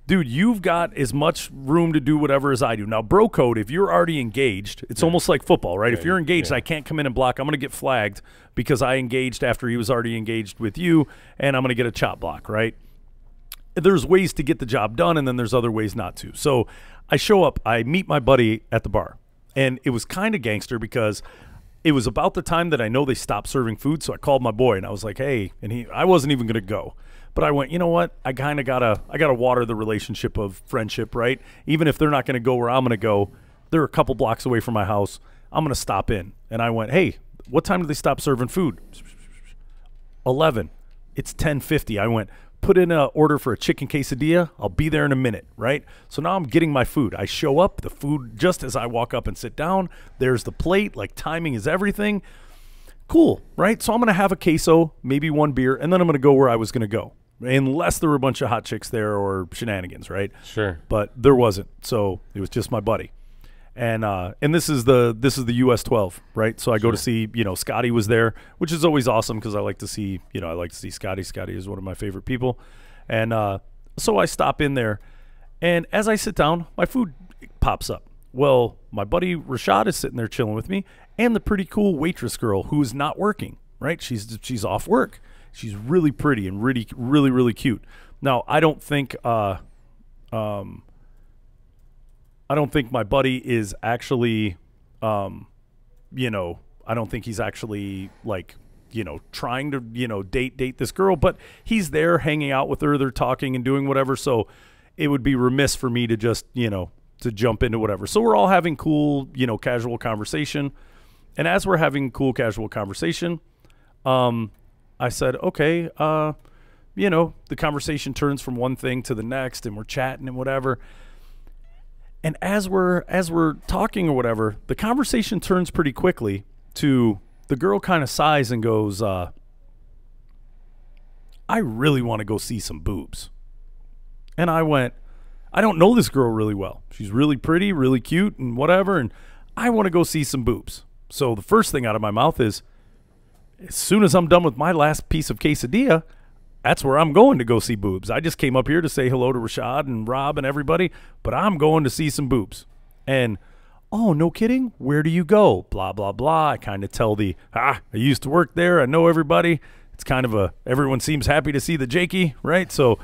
dude, you've got as much room to do whatever as I do. Now, bro code, if you're already engaged, it's almost like football, right? If you're engaged, I can't come in and block. I'm going to get flagged because I engaged after he was already engaged with you, and I'm going to get a chop block, right? There's ways to get the job done, and then there's other ways not to. So I show up. I meet my buddy at the bar, and it was kind of gangster because it was about the time that I know they stopped serving food, so I called my boy, and I was like, hey, and I wasn't even going to go. But I went, you know what? I kind of gotta water the relationship of friendship, right? Even if they're not going to go where I'm going to go, they're a couple blocks away from my house. I'm going to stop in. And I went, hey, what time do they stop serving food? 11. It's 10:50. I went, put in an order for a chicken quesadilla. I'll be there in a minute, right? So now I'm getting my food. I show up, the food, just as I walk up and sit down, there's the plate. Like, timing is everything. Cool, right? So I'm going to have a queso, maybe one beer, and then I'm going to go where I was going to go. Unless there were a bunch of hot chicks there or shenanigans, right? Sure. But there wasn't, so it was just my buddy, and this is the US 12, right? So I go to see, Scotty was there, which is always awesome because I like to see, Scotty. Scotty is one of my favorite people, and so I stop in there, and as I sit down, my food pops up. Well, my buddy Rashad is sitting there chilling with me, and the pretty cool waitress girl who is not working, right? She's off work. She's really pretty and really, really, really cute. Now, I don't think I don't think my buddy is actually, you know, I don't think he's actually like, you know, trying to, you know, date this girl, but he's there hanging out with her. They're talking and doing whatever. So it would be remiss for me to just, you know, to jump into whatever. So we're all having cool, you know, casual conversation. And as we're having cool casual conversation, I said, okay, you know, the conversation turns from one thing to the next and we're chatting and whatever. And as we're talking or whatever, the conversation turns pretty quickly to the girl kind of sighs and goes, I really want to go see some boobs. And I went, I don't know this girl really well. She's really pretty, really cute and whatever. And I want to go see some boobs. So the first thing out of my mouth is, as soon as I'm done with my last piece of quesadilla, that's where I'm going to go see boobs. I just came up here to say hello to Rashad and Rob and everybody, but I'm going to see some boobs. And, oh, no kidding? Where do you go? Blah, blah, blah. I kind of tell I used to work there. I know everybody. It's kind of everyone seems happy to see the Jakey, right? So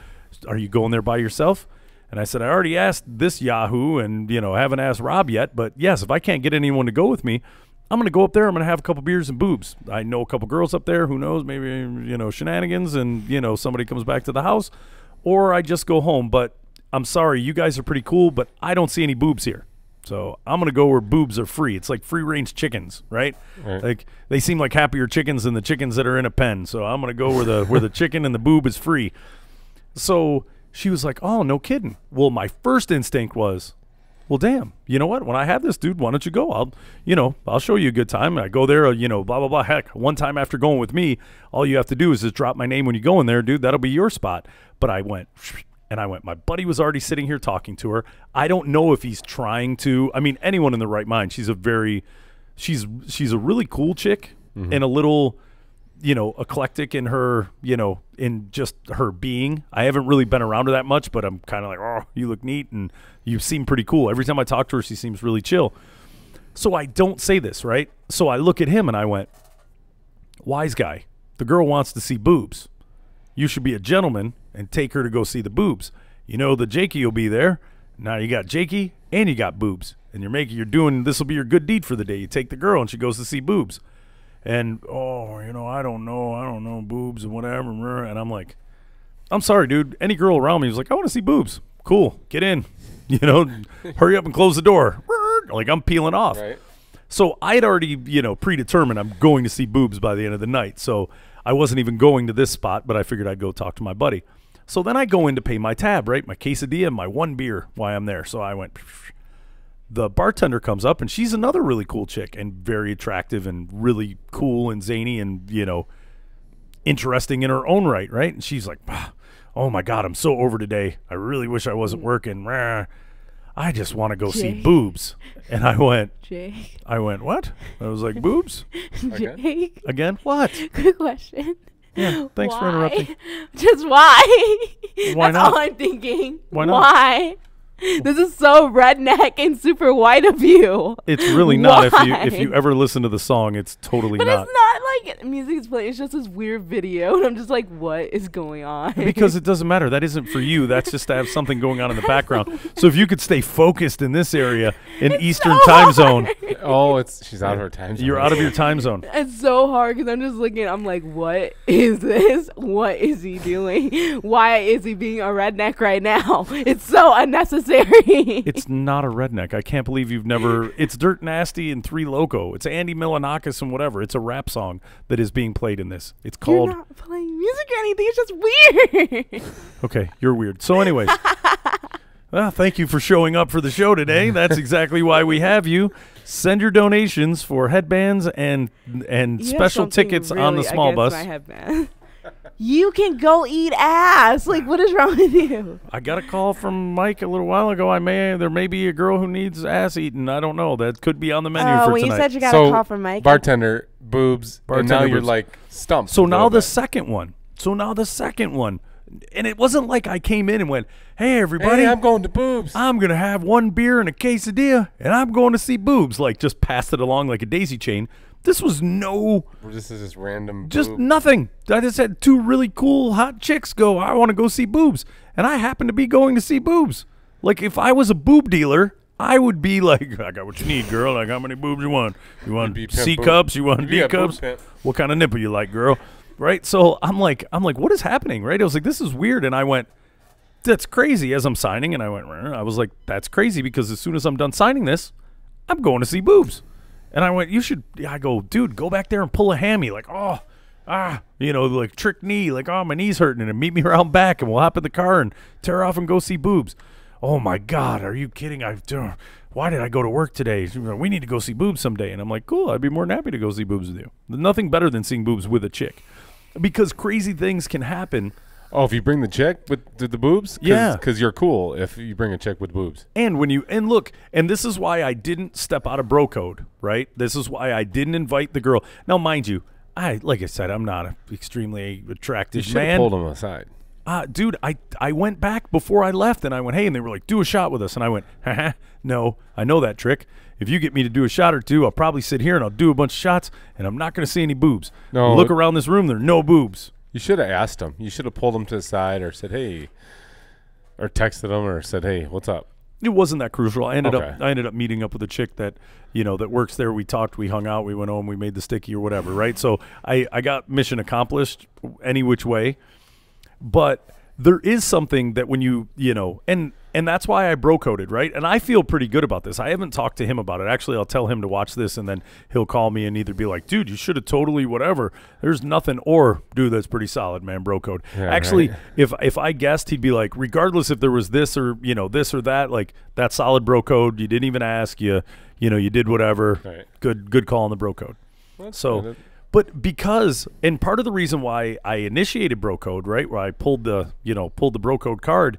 are you going there by yourself? And I said, I already asked this Yahoo and, you know, haven't asked Rob yet. But, yes, if I can't get anyone to go with me, I'm going to go up there. I'm going to have a couple beers and boobs. I know a couple girls up there. Who knows? Maybe, you know, shenanigans and, you know, somebody comes back to the house. Or I just go home. But I'm sorry. You guys are pretty cool, but I don't see any boobs here. So I'm going to go where boobs are free. It's like free-range chickens, right? Like they seem like happier chickens than the chickens that are in a pen. So I'm going to go where the chicken and the boob is free. So she was like, oh, no kidding. Well, my first instinct was, well, damn, you know what? When I have this, dude, why don't you go? I'll show you a good time. I go there, you know, blah, blah, blah. Heck, one time after going with me, all you have to do is just drop my name when you go in there, dude. That'll be your spot. But I went, my buddy was already sitting here talking to her. I don't know if he's trying to, I mean, anyone in the right mind. She's a really cool chick and a little, you know, eclectic in her, you know, in just her being. I haven't really been around her that much, but I'm kind of like, oh, you look neat and you seem pretty cool. Every time I talk to her, she seems really chill. So I don't say this, right? So I look at him and I went, wise guy, the girl wants to see boobs. You should be a gentleman and take her to go see the boobs. You know, the Jakey will be there. Now you got Jakey and you got boobs. And this will be your good deed for the day. You take the girl and she goes to see boobs. And, oh, you know, I don't know boobs and whatever. And I'm like, I'm sorry, dude. Any girl around me was like, I want to see boobs. Cool. Get in. You know, hurry up and close the door. Like I'm peeling off. Right. So I had already, you know, predetermined I'm going to see boobs by the end of the night. So I wasn't even going to this spot, but I figured I'd go talk to my buddy. So then I go in to pay my tab, right? My quesadilla and my one beer while I'm there. So I went, the bartender comes up and she's another really cool chick and very attractive and really cool and zany and, you know, interesting in her own right, right? And she's like, oh my God, I'm so over today. I really wish I wasn't working. I just want to go see boobs. And I went, what? I was like, boobs? Jake. Again? What? Good question. Yeah, thanks for interrupting. Just why? Why That's not? all I'm thinking. Why not? Why? This is so redneck and super white of you. It's really not. Why? If you ever listen to the song, it's totally but not. It's not like music's playing. It's just this weird video, and I'm just like, what is going on? Because it doesn't matter. That isn't for you. That's just to have something going on in the background. So if you could stay focused in this area in Eastern time zone. Oh, she's out of her time zone. You're out of your time zone. It's so hard because I'm just looking. I'm like, what is this? What is he doing? Why is he being a redneck right now? It's so unnecessary. It's not a redneck. I can't believe you've never. It's Dirt Nasty and Three Loco. It's Andy Milonakis and whatever. It's a rap song that is being played in this. It's called. You're not playing music or anything. It's just weird. Okay, you're weird. So, anyways. Well, thank you for showing up for the show today. That's exactly why we have you. Send your donations for headbands and special tickets really on the small bus. My headband. You can go eat ass. Like, what is wrong with you? I got a call from Mike a little while ago. There may be a girl who needs ass eaten. I don't know. That could be on the menu for when tonight. You said you got a call from Mike. Bartender, boobs, and now you're boobs. like stumped. So now the second one. And it wasn't like I came in and went, hey, everybody. Hey, I'm going to boobs. I'm going to have one beer and a quesadilla, and I'm going to see boobs. Like, just passed it along like a daisy chain. This was This is just random. Just boob. nothing. I just had two really cool hot chicks I want to go see boobs. And I happen to be going to see boobs. Like, if I was a boob dealer, I would be like, I got what you need, girl. Like, how many boobs you want? You want C cups? You want D cups? What kind of nipple you like, girl? Right? So I'm like, what is happening? Right? I was like, this is weird. And I went, that's crazy. As I'm signing, and I was like, that's crazy because as soon as I'm done signing this, I'm going to see boobs. And I went, I go, dude, go back there and pull a hammy. Like, like trick knee. Like, my knee's hurting. And meet me around back, and we'll hop in the car and tear off and go see boobs. Oh, my God, are you kidding? Why did I go to work today? We need to go see boobs someday. And I'm like, cool, I'd be more than happy to go see boobs with you. Nothing better than seeing boobs with a chick. Because crazy things can happen. Oh, if you bring the chick with the boobs? Yeah. Because you're cool if you bring a chick with boobs. And look, and this is why I didn't step out of bro code, right? This is why I didn't invite the girl. Now, mind you, like I said, I'm not an extremely attractive man. You should have pulled him aside. Dude, I went back before I left, and I went, hey, and they were like, do a shot with us. And I went, no, I know that trick. If you get me to do a shot or two, I'll probably sit here and I'll do a bunch of shots, and I'm not going to see any boobs. No, look around this room, there are no boobs. You should have asked him. You should have pulled him to the side or said, hey, or texted him or said, hey, what's up? It wasn't that crucial. I ended up meeting up with a chick that, that works there. We talked, we hung out, we went home, we made the sticky or whatever, right? So I got mission accomplished any which way. But there is something that when and that's why I bro-coded, right? And I feel pretty good about this. I haven't talked to him about it. Actually, I'll tell him to watch this, and then he'll call me and either be like, dude, you should have totally whatever. There's nothing. Or, dude, that's pretty solid, man, bro-code. Yeah, actually, right. if I guessed, he'd be like, regardless if there was this or, this or that, like, that's solid bro-code. You didn't even ask. You did whatever. Right. Good call on the bro-code. So... But because, and part of the reason why I initiated bro code, right, where I pulled the bro code card,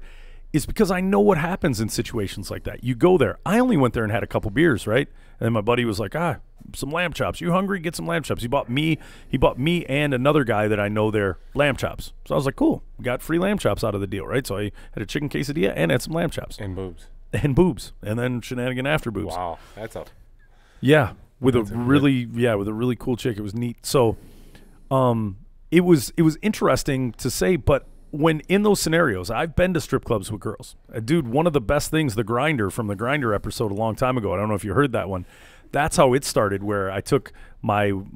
is because I know what happens in situations like that. You go there. I only went there and had a couple beers, right? And then my buddy was like, some lamb chops. You hungry? Get some lamb chops. He bought me and another guy that I know there lamb chops. So I was like, cool. We got free lamb chops out of the deal, right? So I had a chicken quesadilla and had some lamb chops. And boobs. And then shenanigan after boobs. Wow, that's up. Yeah. With a really cool chick. It was neat. So it was interesting to say, but when in those scenarios, I've been to strip clubs with girls. Dude, one of the best things, the Grinder from the Grinder episode a long time ago, I don't know if you heard that one. That's how it started, where I took one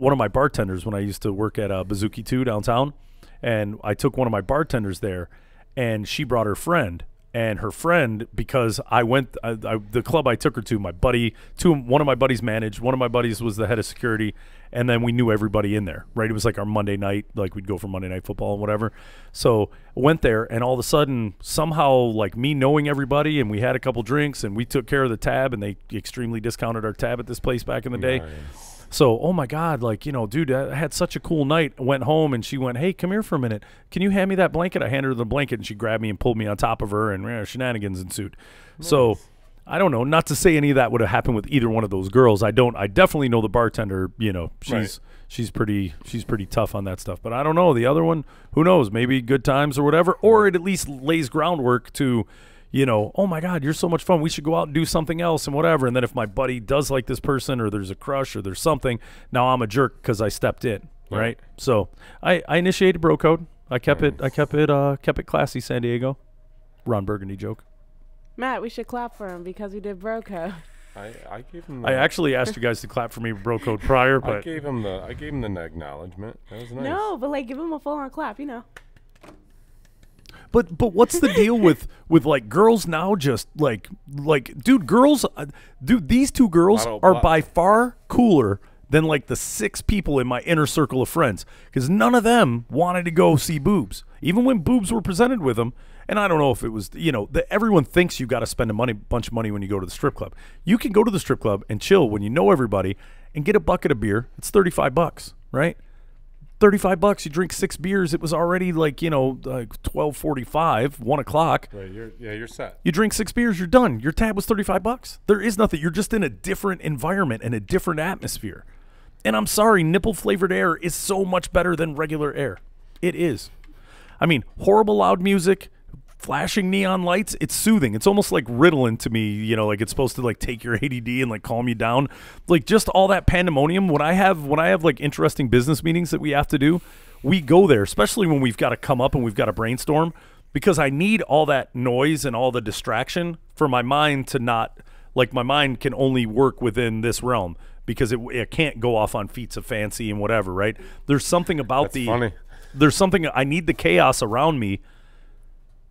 of my bartenders when I used to work at Bazooki 2 downtown, and I took one of my bartenders there, and she brought her friend. And her friend, because the club I took her to, one of my buddies managed, one of my buddies was the head of security, and then we knew everybody in there, right? It was like our Monday night, like we'd go for Monday Night Football and whatever. So I went there, and all of a sudden, somehow, like me knowing everybody, and we had a couple drinks, and we took care of the tab, and they extremely discounted our tab at this place back in the day. Nice. So, oh my God, like, dude, I had such a cool night. I went home and she went, hey, come here for a minute. Can you hand me that blanket? I handed her the blanket and she grabbed me and pulled me on top of her, and shenanigans ensued. Nice. So, I don't know. Not to say any of that would have happened with either one of those girls. I definitely know the bartender, she's pretty tough on that stuff. But I don't know. The other one, who knows? Maybe good times or whatever. Or it at least lays groundwork to, oh my God, you're so much fun. We should go out and do something else and whatever. And then if my buddy does like this person, or there's a crush, or there's something, now I'm a jerk because I stepped in, right? So I initiated bro code. I kept it classy, San Diego. Ron Burgundy joke. Matt, we should clap for him because we did bro code. I gave him. I actually asked you guys to clap for me bro code prior, but I gave him the acknowledgement. That was nice. No, but like give him a full on clap, But what's the deal with like girls now? Just like dude, these two girls are by far cooler than like the 6 people in my inner circle of friends, because none of them wanted to go see boobs, even when boobs were presented with them. And I don't know if it was everyone thinks you got to spend a bunch of money when you go to the strip club. You can go to the strip club and chill when you know everybody and get a bucket of beer. It's $35, right? $35. You drink 6 beers. It was already like, like 12:45, 1 o'clock. Right, you're set. You drink 6 beers, you're done. Your tab was $35. There is nothing. You're just in a different environment and a different atmosphere. And I'm sorry, nipple flavored air is so much better than regular air. It is. I mean, horrible loud music, flashing neon lights, it's soothing. It's almost like Ritalin to me, like it's supposed to like take your ADD and like calm you down. Like just all that pandemonium. When I have like interesting business meetings that we have to do, we go there, especially when we've got to come up and we've got to brainstorm, because I need all that noise and all the distraction for my mind to not, like, my mind can only work within this realm because it can't go off on feats of fancy and whatever, right? There's something about That's funny. There's something, I need the chaos around me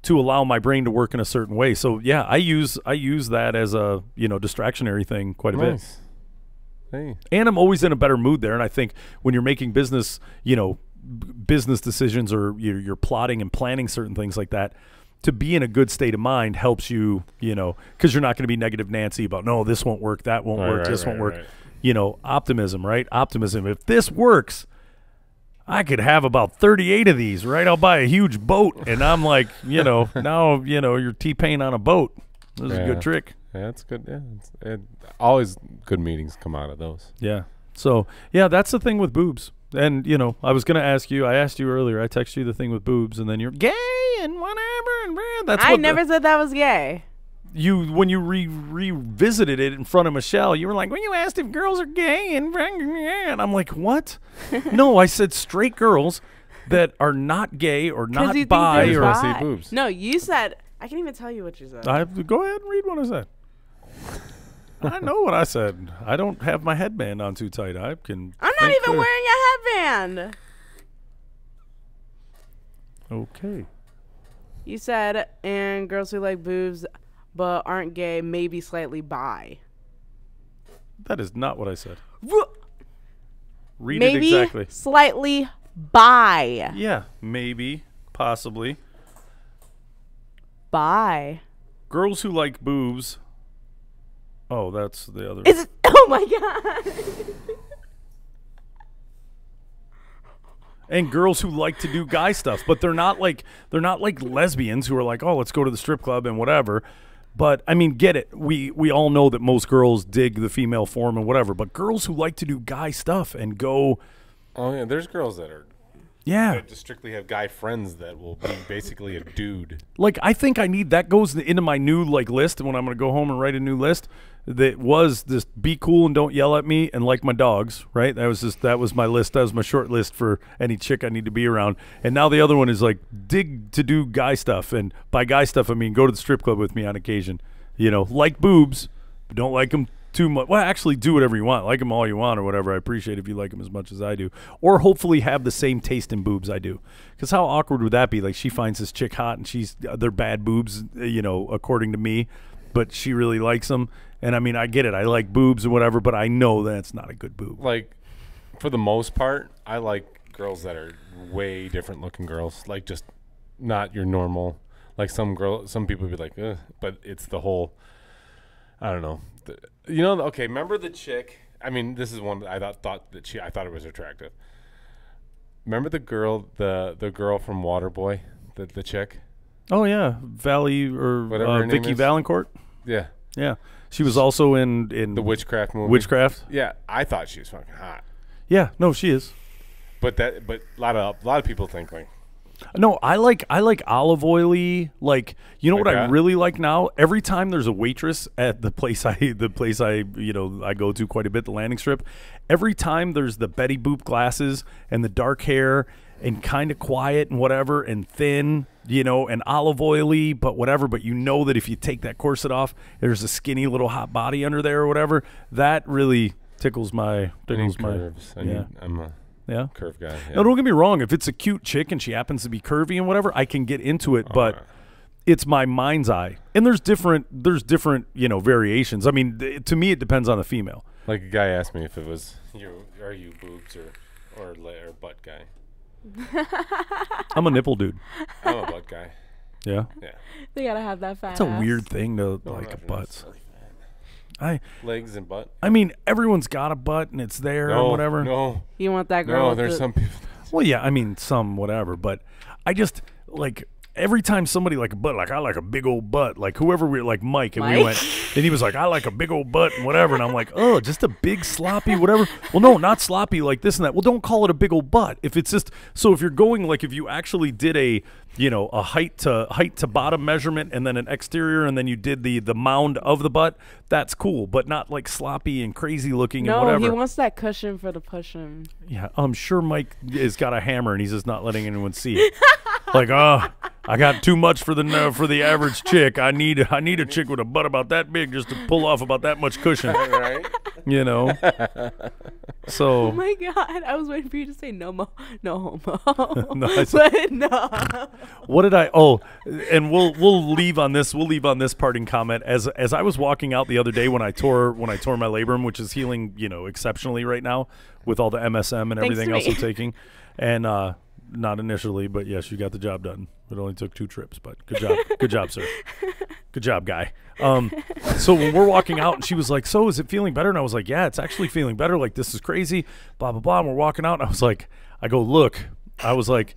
to allow my brain to work in a certain way. So yeah, I use that as a, distractionary thing quite a bit. Hey. And I'm always in a better mood there. And I think when you're making business, business decisions, or you're plotting and planning certain things like that, to be in a good state of mind helps you, because you're not going to be negative Nancy about, no, this won't work, that won't work, this won't work. Optimism, right? Optimism. If this works, I could have about 38 of these, right? I'll buy a huge boat. And I'm like, now, you're T-Pain on a boat. This is a good trick. Yeah, that's good. Yeah, always good meetings come out of those. Yeah. So, yeah, that's the thing with boobs. And, I was going to ask you, I asked you earlier, I texted you the thing with boobs, and then you're gay and whatever. And that's I never said that was gay. When you revisited it in front of Michelle, you were like, when you asked if girls are gay, and I'm like, what? No, I said straight girls that are not gay or not bi. Or or see boobs. No, you said, I can't even tell you what you said. Go ahead and read what I said. I know what I said. I don't have my headband on too tight. I'm not even wearing a headband. Okay. You said, and girls who like boobs but aren't gay, maybe slightly bi. That is not what I said. Read maybe it exactly. Slightly bi. Yeah, maybe, possibly. Bi. Girls who like boobs. Oh, that's the other. Is it? Oh my god. And girls who like to do guy stuff, but they're not like lesbians who are like, oh, let's go to the strip club and whatever. But I mean, get it. We all know that most girls dig the female form and whatever. But girls who like to do guy stuff and go. Oh yeah, there's girls that are. Yeah. That just strictly have guy friends that will be basically a dude. Like, I think that goes into my new list, and when I'm going to go home and write a new list, that was this: be cool and don't yell at me and like my dogs, right? That was my list. That was my short list for any chick I need to be around. And now the other one is like, dig to do guy stuff. And by guy stuff, I mean go to the strip club with me on occasion. Like boobs, but don't like them too much. Well, actually do whatever you want. Like them all you want or whatever. I appreciate if you like them as much as I do. Or hopefully have the same taste in boobs I do. Because how awkward would that be? Like, she finds this chick hot and they're bad boobs, according to me, but she really likes them. And I mean, I get it. I like boobs and whatever, but I know that it's not a good boob. Like, for the most part, I like girls that are way different looking girls. Like, just not your normal. Like, some people be like, ugh, but it's the whole, I don't know. Okay, remember the chick? I mean, this is one that I thought it was attractive. Remember the girl, the girl from Waterboy, the chick? Oh yeah, Valley or Vicky Valancourt. Yeah, yeah. She was also in the Witchcraft movie. Witchcraft. Yeah, I thought she was fucking hot. Yeah, no, she is. But a lot of people think like. No, I like olive oily. Like, what I really like now? Every time there's a waitress at the place I go to quite a bit, the landing strip. Every time there's the Betty Boop glasses and the dark hair and kind of quiet and whatever and thin, and olive oily, but whatever. But that if you take that corset off, there's a skinny little hot body under there or whatever. That really tickles my curves. Yeah. Yeah, curve guy. Yeah. No, don't get me wrong. If it's a cute chick and she happens to be curvy and whatever, I can get into it. But it's my mind's eye, and there's different variations. I mean, to me, it depends on the female. Like, a guy asked me if it was are you boobs or butt guy? I'm a nipple dude. I'm a butt guy. Yeah. Yeah. They gotta have that fat. That's a weird thing to like a butt. Legs and butt. I mean, everyone's got a butt and it's there or whatever. No. You want that girl? No, there's some people. Well, yeah, I mean, some whatever, but I just like every time somebody like a butt, like I like a big old butt, like whoever we like Mike, and we went, and he was like, I like a big old butt and whatever, and I'm like, oh, just a big sloppy whatever. Well, no, not sloppy like this and that. Well, don't call it a big old butt if it's just so if you're going like if you actually did a height to bottom measurement and then an exterior and then you did the mound of the butt, that's cool, but not like sloppy and crazy looking and whatever. No, he wants that cushion for the pushing. Yeah, I'm sure Mike has got a hammer and he's just not letting anyone see it. Like, I got too much for the average chick. I need a chick with a butt about that big just to pull off about that much cushion. Right? You know. So. Oh my God! I was waiting for you to say no homo. No, I said, But no. what did I? Oh, and we'll leave on this. We'll leave on this parting comment. As I was walking out the other day when I tore my labrum, which is healing, exceptionally right now with all the MSM and everything else I'm taking, and not initially, but yes, you got the job done. It only took 2 trips, but good job, sir. Good job, guy. So when we're walking out, and she was like, "So is it feeling better?" And I was like, "Yeah, it's actually feeling better. Like, this is crazy." Blah blah blah. And we're walking out, and I go, "Look," I was like,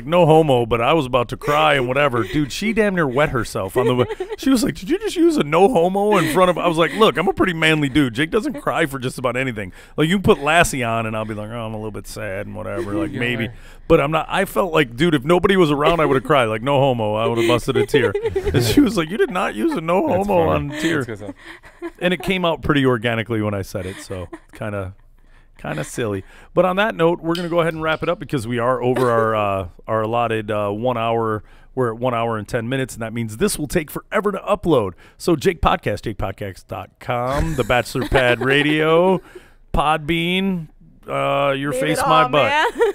no homo, but I was about to cry and whatever. Dude, she damn near wet herself on the. She was like, "Did you just use a no homo in front of?" I was like, "Look, I'm a pretty manly dude. Jake doesn't cry for just about anything. Like, you put Lassie on, and I'll be like, oh, I'm a little bit sad and whatever. Like, maybe, but I'm not. I felt like, dude, if nobody was around, I would have cried. Like, no homo. I would have busted a tear." And she was like, "You did not use a no homo on tear," and it came out pretty organically when I said it. So kind of silly. But on that note, we're going to go ahead and wrap it up because we are over our allotted 1 hour. We're at 1 hour and 10 minutes, and that means this will take forever to upload. So Jake Podcast, jakepodcast.com, The Bachelor Pad Radio, Podbean, Your Face, My Butt. Man.